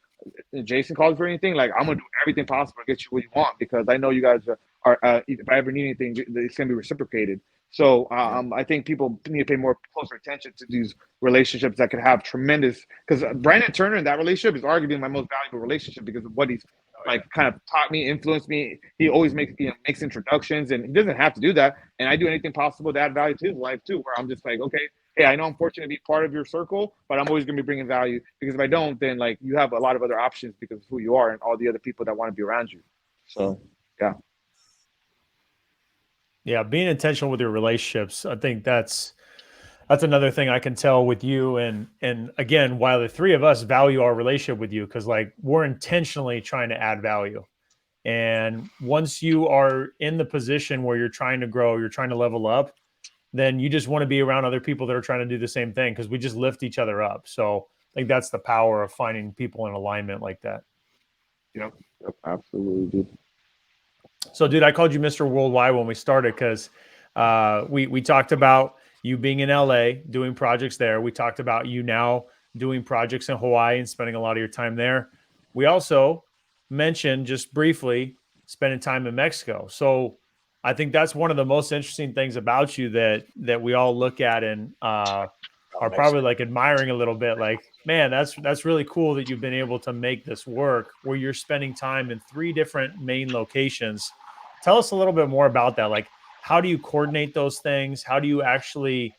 S3: Jason calls for anything, like I'm going to do everything possible to get you what you want because I know you guys are if I ever need anything, it's going to be reciprocated. So I think people need to pay more closer attention to these relationships that could have tremendous, because Brandon Turner in that relationship is arguably my most valuable relationship because of what he's like kind of taught me, influenced me. He always makes introductions, and he doesn't have to do that. And I do anything possible to add value to his life too, where I'm just like, okay, hey, I know I'm fortunate to be part of your circle, but I'm always going to be bringing value because if I don't, then like you have a lot of other options because of who you are and all the other people that want to be around you. So, yeah.
S4: Yeah, being intentional with your relationships, I think that's another thing I can tell with you. And again, while the three of us value our relationship with you, because like we're intentionally trying to add value. And once you are in the position where you're trying to grow, you're trying to level up, then you just want to be around other people that are trying to do the same thing because we just lift each other up. So I think that's the power of finding people in alignment like that.
S3: Yep, absolutely, dude.
S4: So, dude, I called you Mr. Worldwide when we started because we talked about you being in LA, doing projects there. We talked about you now doing projects in Hawaii and spending a lot of your time there. We also mentioned just briefly spending time in Mexico. So I think that's one of the most interesting things about you that we all look at and are probably like admiring a little bit. Like, man, that's really cool that you've been able to make this work where you're spending time in 3 different main locations. Tell us a little bit more about that. Like, how do you coordinate those things? How do you actually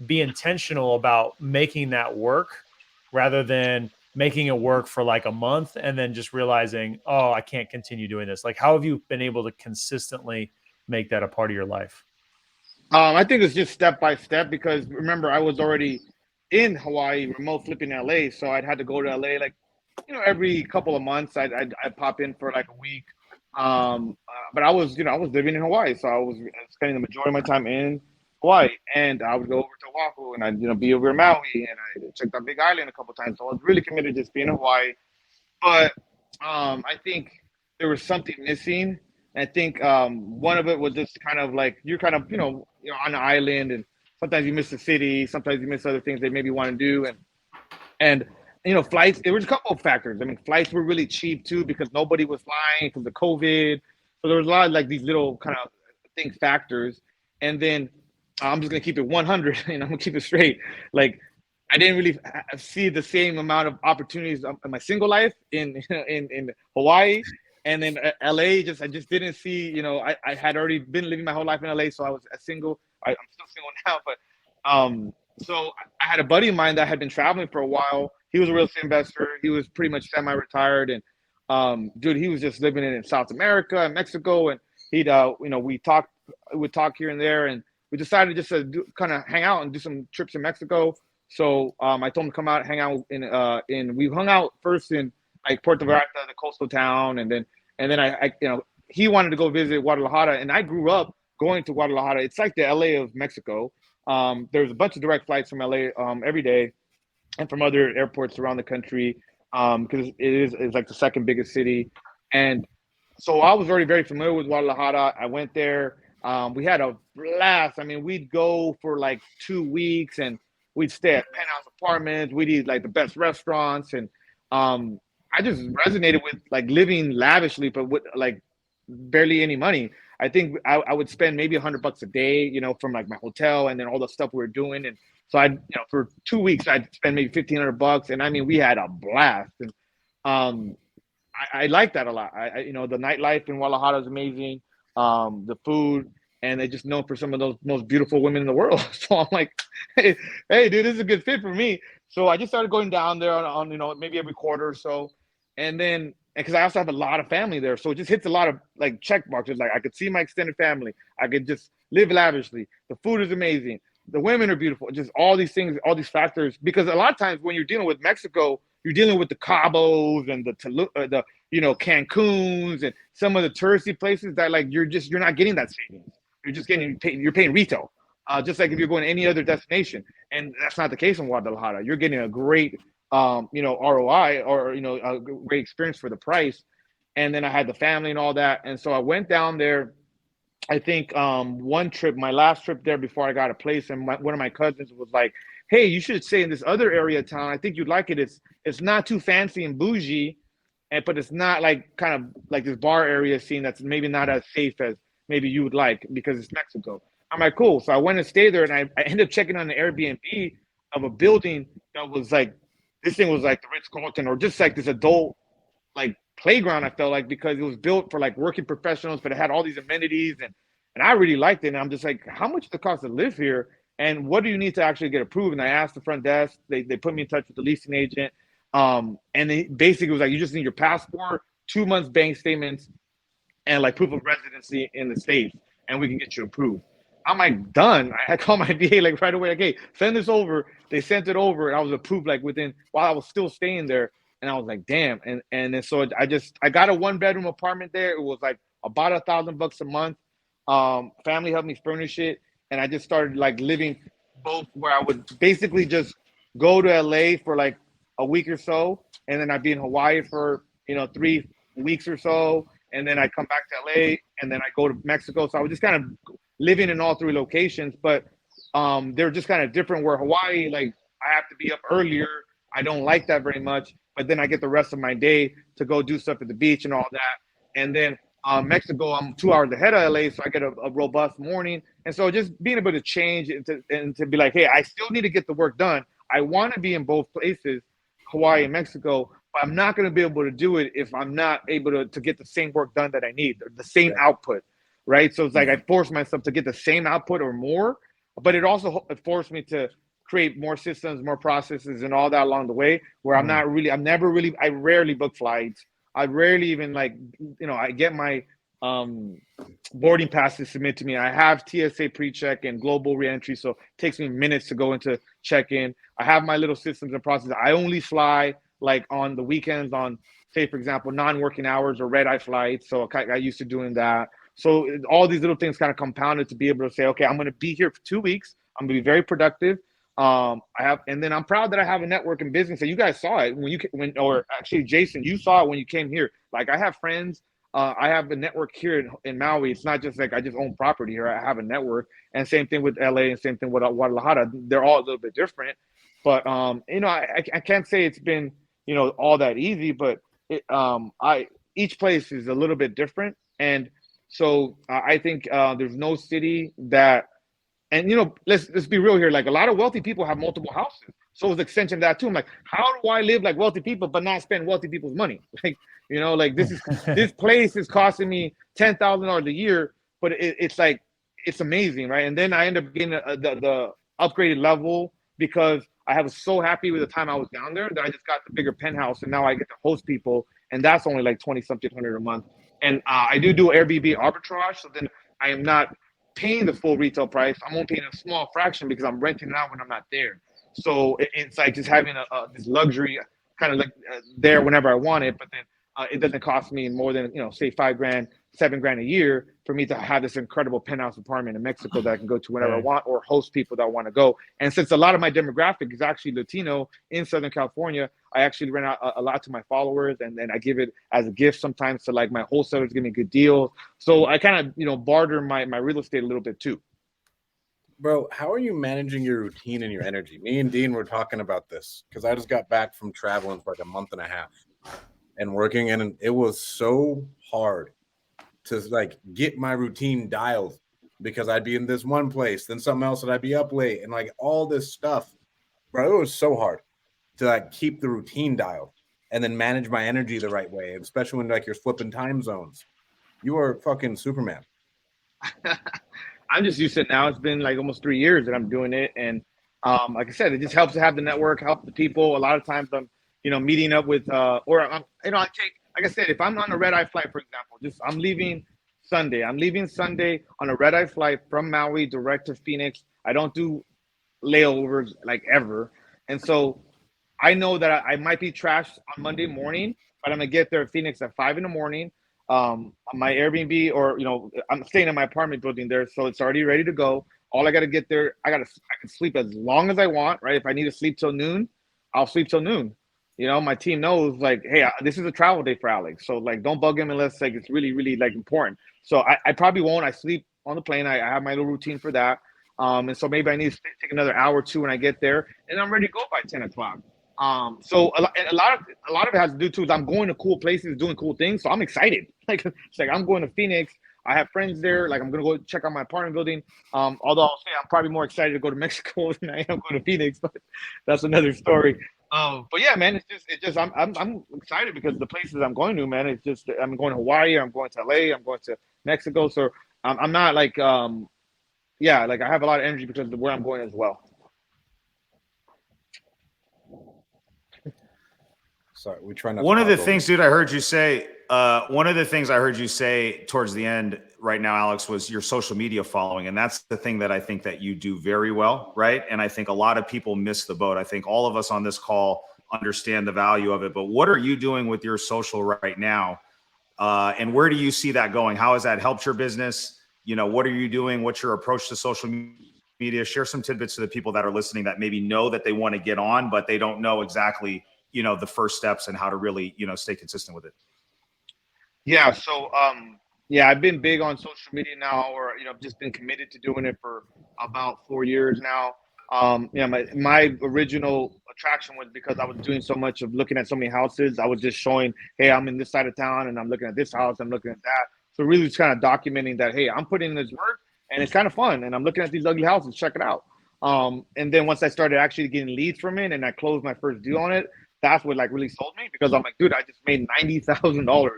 S4: be intentional about making that work rather than making it work for like a month and then just realizing, oh, I can't continue doing this? Like, how have you been able to consistently make that a part of your life?
S3: I think it's just step by step because remember I was already in Hawaii, remote flipping LA, so I'd had to go to LA like every couple of months. I'd pop in for like a week. But I was living in Hawaii, so I was spending the majority of my time in Hawaii, and I would go over to Oahu and I'd be over in Maui and I checked out Big Island a couple of times. So I was really committed to just being in Hawaii. But I think there was something missing. I think one of it was just kind of like you're kind of on an island, and sometimes you miss the city, sometimes you miss other things they maybe want to do, and flights. There was a couple of factors. I mean, flights were really cheap too because nobody was flying because of COVID. So there was a lot of like these little kind of factors, and then I'm just gonna keep it 100, and I'm gonna keep it straight. Like I didn't really see the same amount of opportunities in my single life in Hawaii. And then LA, I just didn't see, I had already been living my whole life in LA, so I was single. I'm still single now, but so I had a buddy of mine that had been traveling for a while. He was a real estate investor. He was pretty much semi-retired, and Dude, he was just living in South America and Mexico, and he'd, we would talk here and there, and we decided just to kind of hang out and do some trips in Mexico. So I told him to come out, hang out we hung out first in like Puerto Vallarta, the coastal town, and then I he wanted to go visit Guadalajara, and I grew up going to Guadalajara. It's like the LA of Mexico. There's a bunch of direct flights from LA every day, and from other airports around the country, because it's like the second biggest city. And so I was already very familiar with Guadalajara. I went there. We had a blast. I mean, we'd go for like 2 weeks, and we'd stay at penthouse apartments. We'd eat like the best restaurants, and I just resonated with like living lavishly, but with like barely any money. I think I would spend maybe $100 a day, from like my hotel and then all the stuff we were doing. And so for 2 weeks, I'd spend maybe $1,500. And I mean, we had a blast. And I like that a lot. The nightlife in Guadalajara is amazing. The food, and they just known for some of those most beautiful women in the world. So I'm like, hey, dude, this is a good fit for me. So I just started going down there on maybe every quarter or so. And then, because I also have a lot of family there, so it just hits a lot of like check boxes. Like I could see my extended family, I could just live lavishly. The food is amazing, the women are beautiful. Just all these things, all these factors. Because a lot of times when you're dealing with Mexico, you're dealing with the Cabos and the Cancuns and some of the touristy places that like you're not getting that savings. You're paying retail, just like if you're going to any other destination, and that's not the case in Guadalajara. You're getting a great ROI or a great experience for the price. And then I had the family and all that, and so I went down there. I think one trip, my last trip there before I got a place, and one of my cousins was like, "Hey, you should stay in this other area of town. I think you'd like it. It's not too fancy and bougie, but it's not like kind of like this bar area scene that's maybe not as safe as maybe you would like because it's Mexico." I'm like, cool. So I went and stayed there, and I ended up checking on the Airbnb of a building that was like, this thing was like the Ritz-Carlton or just like this adult like playground, I felt like, because it was built for like working professionals, but it had all these amenities, and I really liked it. And I'm just like, how much does it cost to live here? And what do you need to actually get approved? And I asked the front desk, they put me in touch with the leasing agent. And they basically was like, you just need your passport, 2 months bank statements, and like proof of residency in the States, and we can get you approved. I'm like, done. I called my VA like right away, like, hey, send this over. They sent it over, and I was approved like while I was still staying there. And I was like, damn. And then so I got a 1-bedroom apartment there. It was like about $1,000 a month. Family helped me furnish it, and I just started like living both, where I would basically just go to LA for like a week or so, and then I'd be in Hawaii for 3 weeks or so, and then I come back to LA, and then I go to Mexico. So I was just kind of living in all 3 locations, but they're just kind of different. Where Hawaii, like I have to be up earlier. I don't like that very much, but then I get the rest of my day to go do stuff at the beach and all that. And then Mexico, I'm 2 hours ahead of LA, so I get a robust morning. And so just being able to change and to be like, hey, I still need to get the work done. I want to be in both places, Hawaii and Mexico, but I'm not going to be able to do it if I'm not able to get the same work done that I need, the same output, right? So it's like I force myself to get the same output or more, but it also forced me to create more systems, more processes, and all that along the way, where I rarely book flights. I rarely even I get my boarding passes submitted to me. I have TSA pre-check and global reentry, so it takes me minutes to go into check-in. I have my little systems and processes. I only fly like on the weekends on, say, for example, non-working hours or red-eye flights. So I used to doing that. So all these little things kind of compounded to be able to say, okay, I'm going to be here for 2 weeks. I'm going to be very productive. And then I'm proud that I have a network in business. So you guys saw it or actually Jason, you saw it when you came here. Like I have friends, I have a network here in Maui. It's not just like I just own property here. I have a network, and same thing with LA and same thing with Guadalajara. They're all a little bit different, but I can't say it's been, all that easy, but each place is a little bit different. And so I think there's no city that, and let's be real here. Like a lot of wealthy people have multiple houses. So it's extension of that too. I'm like, how do I live like wealthy people but not spend wealthy people's money? Like this place is costing me $10,000 a year, but it's amazing, right? And then I end up getting the upgraded level because I was so happy with the time I was down there that I just got the bigger penthouse, and now I get to host people and that's only like 20 something hundred a month. And I do Airbnb arbitrage, so then I am not paying the full retail price. I'm only paying a small fraction because I'm renting it out when I'm not there. So it's like just having this luxury kind of like there whenever I want it, but then it doesn't cost me more than, say $5,000, $7,000 a year for me to have this incredible penthouse apartment in Mexico that I can go to whenever I want, or host people that want to go. And since a lot of my demographic is actually Latino in Southern California, I actually rent out a lot to my followers, and then I give it as a gift sometimes to like my wholesalers, give me good deals. So I kind of, barter my real estate a little bit too.
S1: Bro, how are you managing your routine and your energy? Me and Dean were talking about this because I just got back from traveling for like a month and a half and working, and it was so hard to like get my routine dialed because I'd be in this one place, then something else, and I'd be up late and like all this stuff. Bro, it was so hard to like keep the routine dialed and then manage my energy the right way, especially when like you're flipping time zones. You are fucking Superman.
S3: I'm just used to it now. It's been like almost 3 years that I'm doing it. And like I said, it just helps to have the network, help the people. A lot of times I'm, meeting up with, I take, like I said, if I'm on a red-eye flight, for example, I'm leaving Sunday. I'm leaving Sunday on a red-eye flight from Maui direct to Phoenix. I don't do layovers like ever. And so I know that I might be trashed on Monday morning, but I'm going to get there at Phoenix at 5 a.m. On my Airbnb, or I'm staying in my apartment building there, so it's already ready to go. All I got to get there, I can sleep as long as I want, right? If I need to sleep till noon, I'll sleep till noon. My team knows, like, hey, this is a travel day for Alex, so like don't bug him unless like it's really, really like important. So I probably won't. I sleep on the plane. I have my little routine for that, and so maybe I need to take another hour or two when I get there, and I'm ready to go by 10 o'clock. So a lot of it has to do too is I'm going to cool places, doing cool things. So I'm excited. Like it's like I'm going to Phoenix. I have friends there. Like I'm gonna go check out my apartment building. Although I'll say I'm probably more excited to go to Mexico than I am going to Phoenix, but that's another story. But yeah, man, it's just I'm excited because the places I'm going to, man, it's just I'm going to Hawaii, I'm going to LA, I'm going to Mexico. So I'm not like like I have a lot of energy because of where I'm going as well.
S1: Sorry, we try not.
S2: One of the things, dude, I heard you say. One of the things I heard you say towards the end, right now, Alex, was your social media following, and that's the thing that I think that you do very well, right? And I think a lot of people miss the boat. I think all of us on this call understand the value of it, but what are you doing with your social right now, and where do you see that going? How has that helped your business? What are you doing? What's your approach to social media? Share some tidbits to the people that are listening that maybe know that they want to get on, but they don't know exactly the first steps and how to really, stay consistent with it.
S3: Yeah. So, I've been big on social media now, or, I've just been committed to doing it for about 4 years now. My original attraction was because I was doing so much of looking at so many houses. I was just showing, hey, I'm in this side of town and I'm looking at this house, I'm looking at that. So really just kind of documenting that, hey, I'm putting in this work and it's kind of fun. And I'm looking at these ugly houses, check it out. And then once I started actually getting leads from it and I closed my first deal on it, that's what like really sold me, because I'm like, dude, I just made $90,000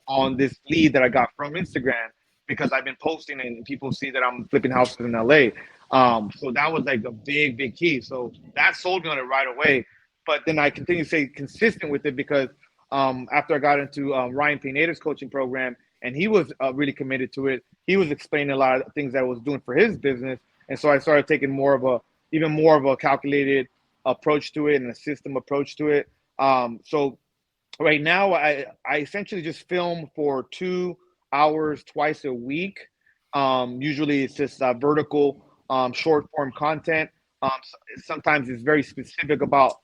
S3: on this lead that I got from Instagram because I've been posting and people see that I'm flipping houses in LA. So that was like a big, big key. So that sold me on it right away. But then I continue to stay consistent with it because after I got into Ryan Pineda's coaching program, and he was really committed to it, he was explaining a lot of things that I was doing for his business. And so I started taking even more of a calculated approach to it and a system approach to it. So right now I essentially just film for 2 hours twice a week. Usually it's just vertical short form content. Sometimes it's very specific about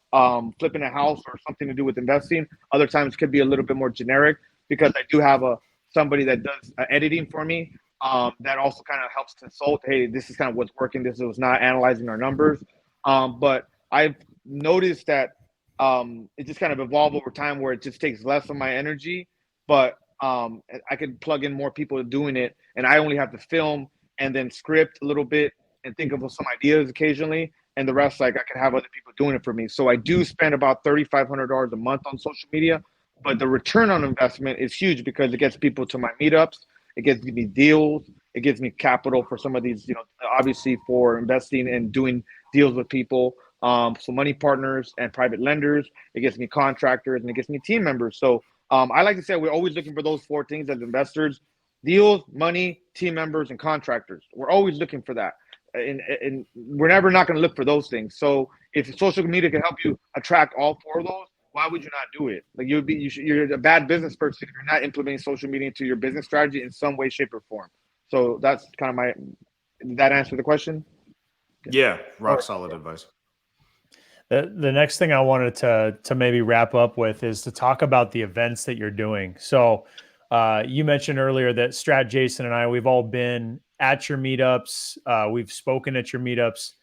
S3: flipping a house or something to do with investing. Other times it could be a little bit more generic because I do have somebody that does editing for me that also kind of helps consult. Hey, this is kind of what's working. This is not analyzing our numbers. But I've noticed that it just kind of evolved over time where it just takes less of my energy, but I can plug in more people doing it, and I only have to film and then script a little bit and think of some ideas occasionally, and the rest, like, I can have other people doing it for me. So I do spend about $3,500 a month on social media, but the return on investment is huge because it gets people to my meetups, it gets me deals, it gives me capital for some of these, obviously for investing and doing deals with people. So money partners and private lenders, it gets me contractors, and it gets me team members. So I like to say we're always looking for those four things as investors: deals, money, team members, and contractors. We're always looking for that. And we're never not going to look for those things. So if social media can help you attract all four of those, why would you not do it? Like you're a bad business person if you're not implementing social media into your business strategy in some way, shape, or form. So that's kind of did that answer the question?
S2: Yeah, rock solid advice.
S4: The next thing I wanted to maybe wrap up with is to talk about the events that you're doing. So you mentioned earlier that Stratt, Jason, and I, we've all been at your meetups. We've spoken at your meetups.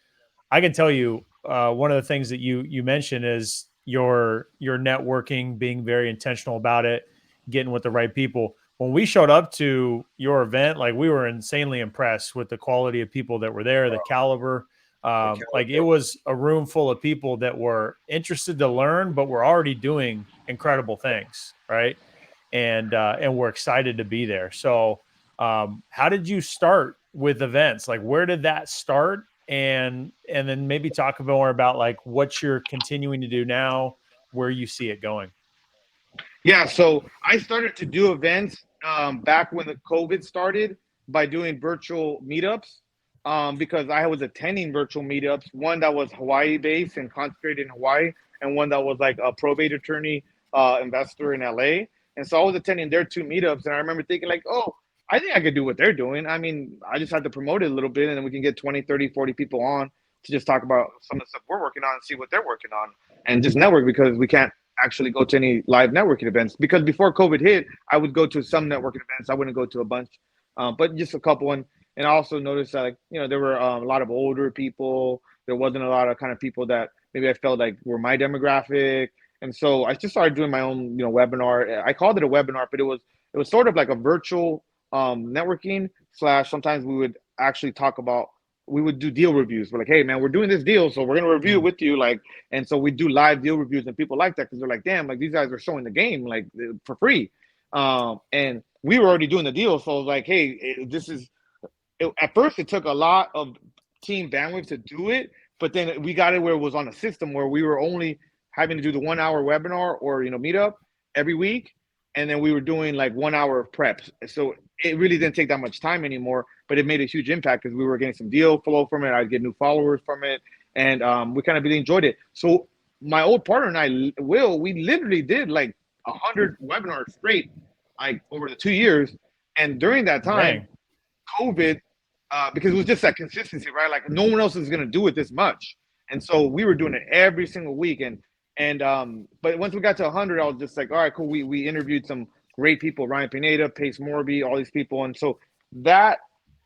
S4: I can tell you one of the things that you mentioned is your networking, being very intentional about it, getting with the right people. When we showed up to your event, like we were insanely impressed with the quality of people that were there, the caliber. Like it was a room full of people that were interested to learn, but were already doing incredible things, right? And we're excited to be there. So, how did you start with events? Like, where did that start? And then maybe talk more about like what you're continuing to do now, where you see it going.
S3: Yeah, so I started to do events back when the COVID started by doing virtual meetups because I was attending virtual meetups, one that was Hawaii based and concentrated in Hawaii, and one that was like a probate attorney investor in LA. And so I was attending their two meetups, and I remember thinking like, oh, I think I could do what they're doing. I mean, I just had to promote it a little bit, and then we can get 20, 30, 40 people on to just talk about some of the stuff we're working on and see what they're working on and just network because we can't actually go to any live networking events because before COVID hit, I would go to some networking events. I wouldn't go to a bunch, but just a couple. And I also noticed that, like, you know, there were a lot of older people. There wasn't a lot of kind of people that maybe I felt like were my demographic. And so I just started doing my own, you know, webinar. I called it a webinar, but it was sort of like a virtual networking / sometimes we would actually talk about, we would do deal reviews. We're like, hey man, we're doing this deal, so we're gonna review it with you. Like, and so we do live deal reviews, and people like that because they're like, damn, like these guys are showing the game like for free. And we were already doing the deal, so I was like, hey, at first it took a lot of team bandwidth to do it, but then we got it where it was on a system where we were only having to do the 1 hour webinar or, you know, meetup every week, and then we were doing like 1 hour of preps. So it really didn't take that much time anymore, but it made a huge impact because we were getting some deal flow from it. I'd get new followers from it, and we kind of really enjoyed it. So my old partner and I, Will, we literally did like 100 webinars straight, like over the 2 years. And during that time, COVID, because it was just that consistency, right? Like no one else is going to do it this much. And so we were doing it every single week. But once we got to 100, I was just like, all right, cool. We interviewed some great people, Ryan Pineda, Pace Morby, all these people. And so that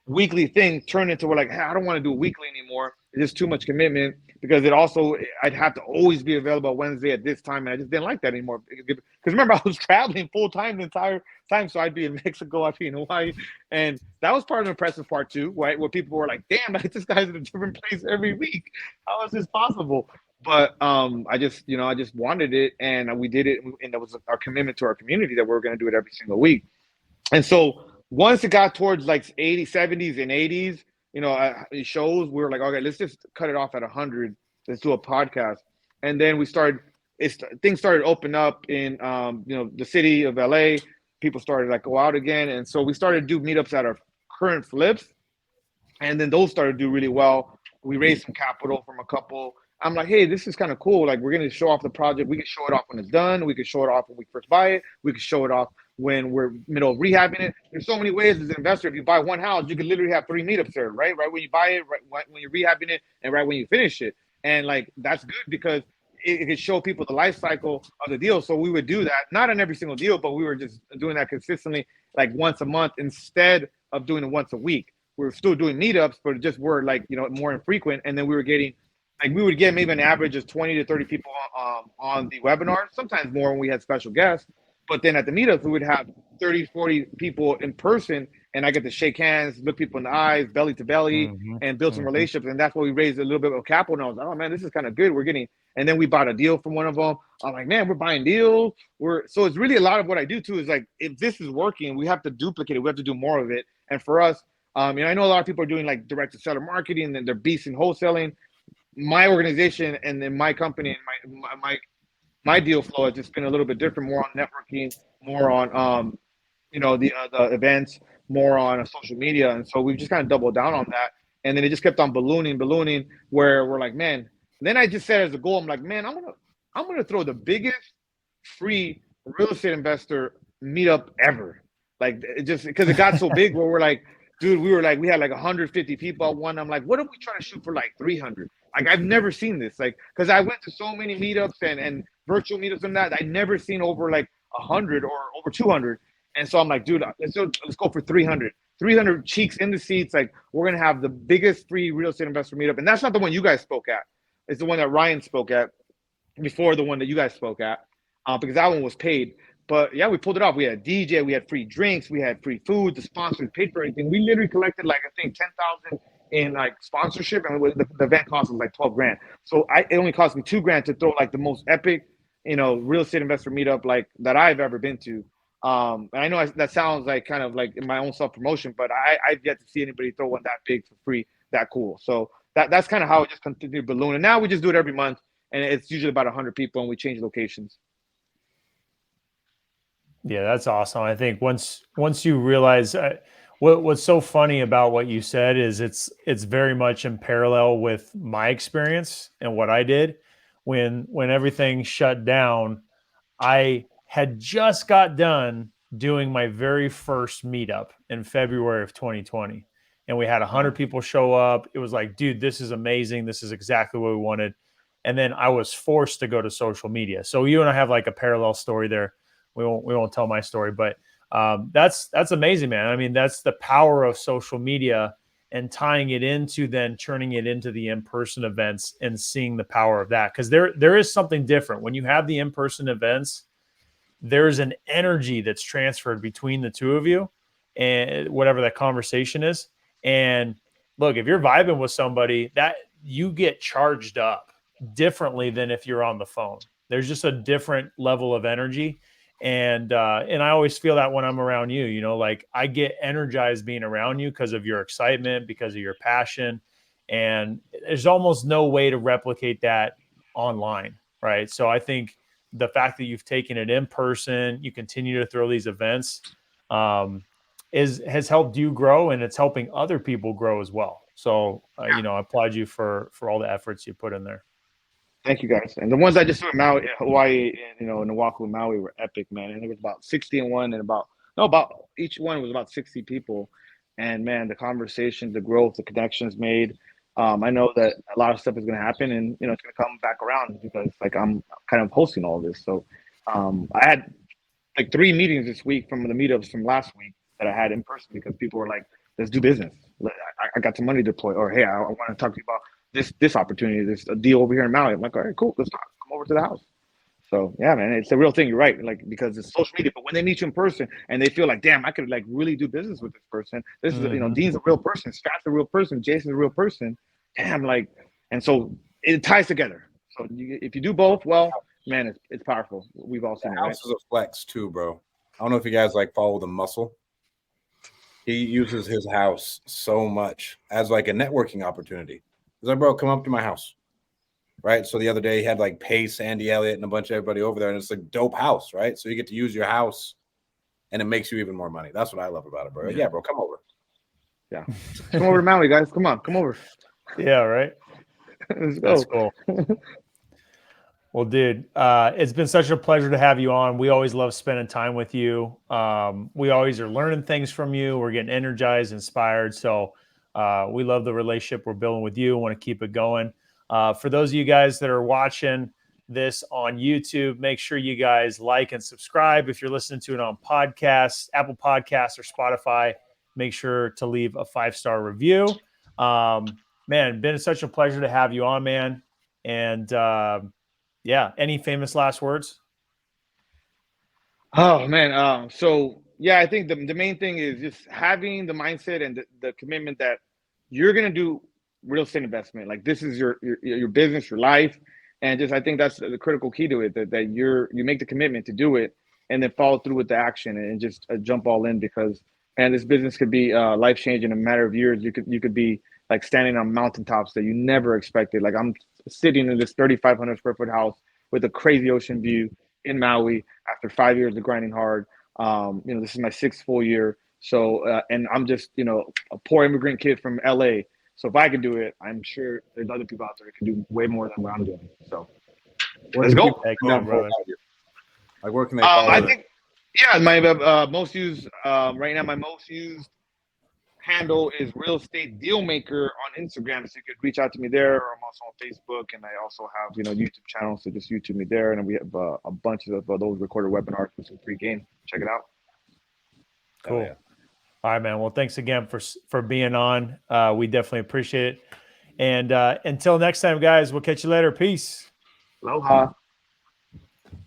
S3: weekly thing turned into, we're like, hey, I don't want to do it weekly anymore. It's just too much commitment because I'd have to always be available Wednesday at this time. And I just didn't like that anymore. Because remember, I was traveling full time the entire time. So I'd be in Mexico, I'd be in Hawaii. And that was part of the impressive part too, right? Where people were like, damn, like, this guy's in a different place every week. How is this possible? But I just wanted it, and we did it, and that was our commitment to our community that we were going to do it every single week. And so once it got towards like 80s, 70s, and 80s, you know, shows, we were like, okay, let's just cut it off at 100. Let's do a podcast. And then things started open up in you know, the city of LA. People started like go out again, and so we started to do meetups at our current flips, and then those started to do really well. We raised some capital from a couple. I'm like, hey, this is kind of cool. Like, we're going to show off the project. We can show it off when it's done. We can show it off when we first buy it. We can show it off when we're middle of rehabbing it. There's so many ways as an investor. If you buy one house, you can literally have 3 meetups there, right? Right when you buy it, right when you're rehabbing it, and right when you finish it. And like, that's good because it can show people the life cycle of the deal. So we would do that, not on every single deal, but we were just doing that consistently, like once a month instead of doing it once a week. We were still doing meetups, but it just were like, you know, more infrequent. And then we were getting, like, we would get maybe an average of 20 to 30 people on the webinar, sometimes more when we had special guests. But then at the meetups, we would have 30, 40 people in person, and I get to shake hands, look people in the eyes, belly to belly, and build some relationships. And that's why we raised a little bit of capital. And I was like, oh man, this is kind of good. And then we bought a deal from one of them. I'm like, man, we're buying deals. So it's really a lot of what I do too, is like, if this is working, we have to duplicate it. We have to do more of it. And for us, you know, I know a lot of people are doing like direct to seller marketing, and they're beasts in wholesaling. My organization and then my company and my deal flow has just been a little bit different, more on networking more on the events, more on social media, and so we've just kind of doubled down on that. And then it just kept on ballooning, where we're like, man. Then I just set as a goal, I'm like, man, I'm gonna throw the biggest free real estate investor meetup ever. Like it just because it got so big where we're like, dude, we had like 150 people at one. I'm like, what if we try to shoot for like 300? Like I've never seen this. Like because I went to so many meetups and virtual meetups and that I never seen over like 100 or over 200. And so I'm like, dude, let's go for 300. 300 cheeks in the seats. Like we're gonna have the biggest free real estate investor meetup, and that's not the one you guys spoke at. It's the one that Ryan spoke at before the one that you guys spoke at, because that one was paid. But yeah, we pulled it off. We had a DJ, we had free drinks, we had free food. The sponsors paid for everything. We literally collected like I think 10,000 in like sponsorship, and the event cost us like 12 grand. So it only cost me 2 grand to throw like the most epic, real estate investor meetup like that I've ever been to. And I know that sounds like kind of like in my own self promotion, but I've yet to see anybody throw one that big for free, that cool. So that's kind of how it just continued to balloon. And now we just do it every month, and it's usually about 100 people, and we change locations.
S4: Yeah, that's awesome. I think once you realize what's so funny about what you said is it's very much in parallel with my experience and what I did when everything shut down. I had just got done doing my very first meetup in February of 2020, and we had 100 people show up. It was like, dude, this is amazing. This is exactly what we wanted. And then I was forced to go to social media. So you and I have like a parallel story there. We won't tell my story, but that's amazing, man. I mean, that's the power of social media and tying it into then turning it into the in-person events and seeing the power of that. Because there is something different when you have the in-person events. There's an energy that's transferred between the two of you and whatever that conversation is. And look, if you're vibing with somebody, that you get charged up differently than if you're on the phone. There's just a different level of energy. And I always feel that when I'm around you, like I get energized being around you because of your excitement, because of your passion. And there's almost no way to replicate that online. Right. So I think the fact that you've taken it in person, you continue to throw these events, has helped you grow, and it's helping other people grow as well. So, I applaud you for all the efforts you put in there.
S3: Thank you, guys. And the ones I just saw in Maui, Hawaii, and in Oahu, Maui were epic, man. And it was about 60 in one, and about each one was about 60 people. And man, the conversations, the growth, the connections made. I know that a lot of stuff is going to happen, and it's going to come back around because like I'm kind of hosting all this. So I had like 3 meetings this week from the meetups from last week that I had in person because people were like, "Let's do business. I got some money to deploy," or "Hey, I want to talk to you about this opportunity, this a deal over here in Maui." I'm like, "All right, cool. Let's talk. Come over to the house." So yeah, man, it's a real thing. You're right, like because it's social media. But when they meet you in person and they feel like, damn, I could like really do business with this person. This is Dean's a real person, Stratt's a real person, Jason's a real person. Damn, like, and so it ties together. So if you do both, well, man, it's powerful. We've all seen it.
S1: House is a flex too, bro. I don't know if you guys like follow the muscle. He uses his house so much as like a networking opportunity. He's like, bro, come up to my house. Right. So the other day he had like Pace, Andy Elliott, and a bunch of everybody over there. And it's like dope house. Right. So you get to use your house and it makes you even more money. That's what I love about it, bro. Yeah, bro, come over.
S3: Yeah. Come over to Maui, guys. Come on. Come over.
S4: Yeah. Right.
S3: Let's go.
S4: That's cool. Well, dude, it's been such a pleasure to have you on. We always love spending time with you. We always are learning things from you. We're getting energized, inspired. So we love the relationship we're building with you. Want to keep it going. For those of you guys that are watching this on YouTube, make sure you guys like and subscribe. If you're listening to it on podcasts, Apple Podcasts or Spotify, make sure to leave a 5-star review. Man, been such a pleasure to have you on, man. And yeah, any famous last words?
S3: Oh man, so yeah, I think the main thing is just having the mindset and the commitment that you're gonna do real estate investment. Like this is your business, your life, and just I think that's the critical key to it. That you make the commitment to do it, and then follow through with the action and just jump all in because this business could be life changing in a matter of years. You could be like standing on mountaintops that you never expected. Like I'm sitting in this 3,500 square foot house with a crazy ocean view, in Maui after 5 years of grinding hard. This is my 6th full year. So, and I'm just, a poor immigrant kid from LA. So if I can do it, I'm sure there's other people out there that can do way more than what I'm doing. So let's go.
S4: Go, brother.
S1: Like, where can they
S3: I think, my most used, right now, my most used handle is Real Estate Dealmaker on Instagram. So you could reach out to me there, or I'm also on Facebook, and I also have, YouTube channels. So just YouTube me there. And we have a bunch of those recorded webinars with some free game. Check it out.
S4: Cool.
S1: Yeah.
S4: All right, man. Well, thanks again for being on. We definitely appreciate it. And until next time, guys, we'll catch you later. Peace.
S3: Aloha.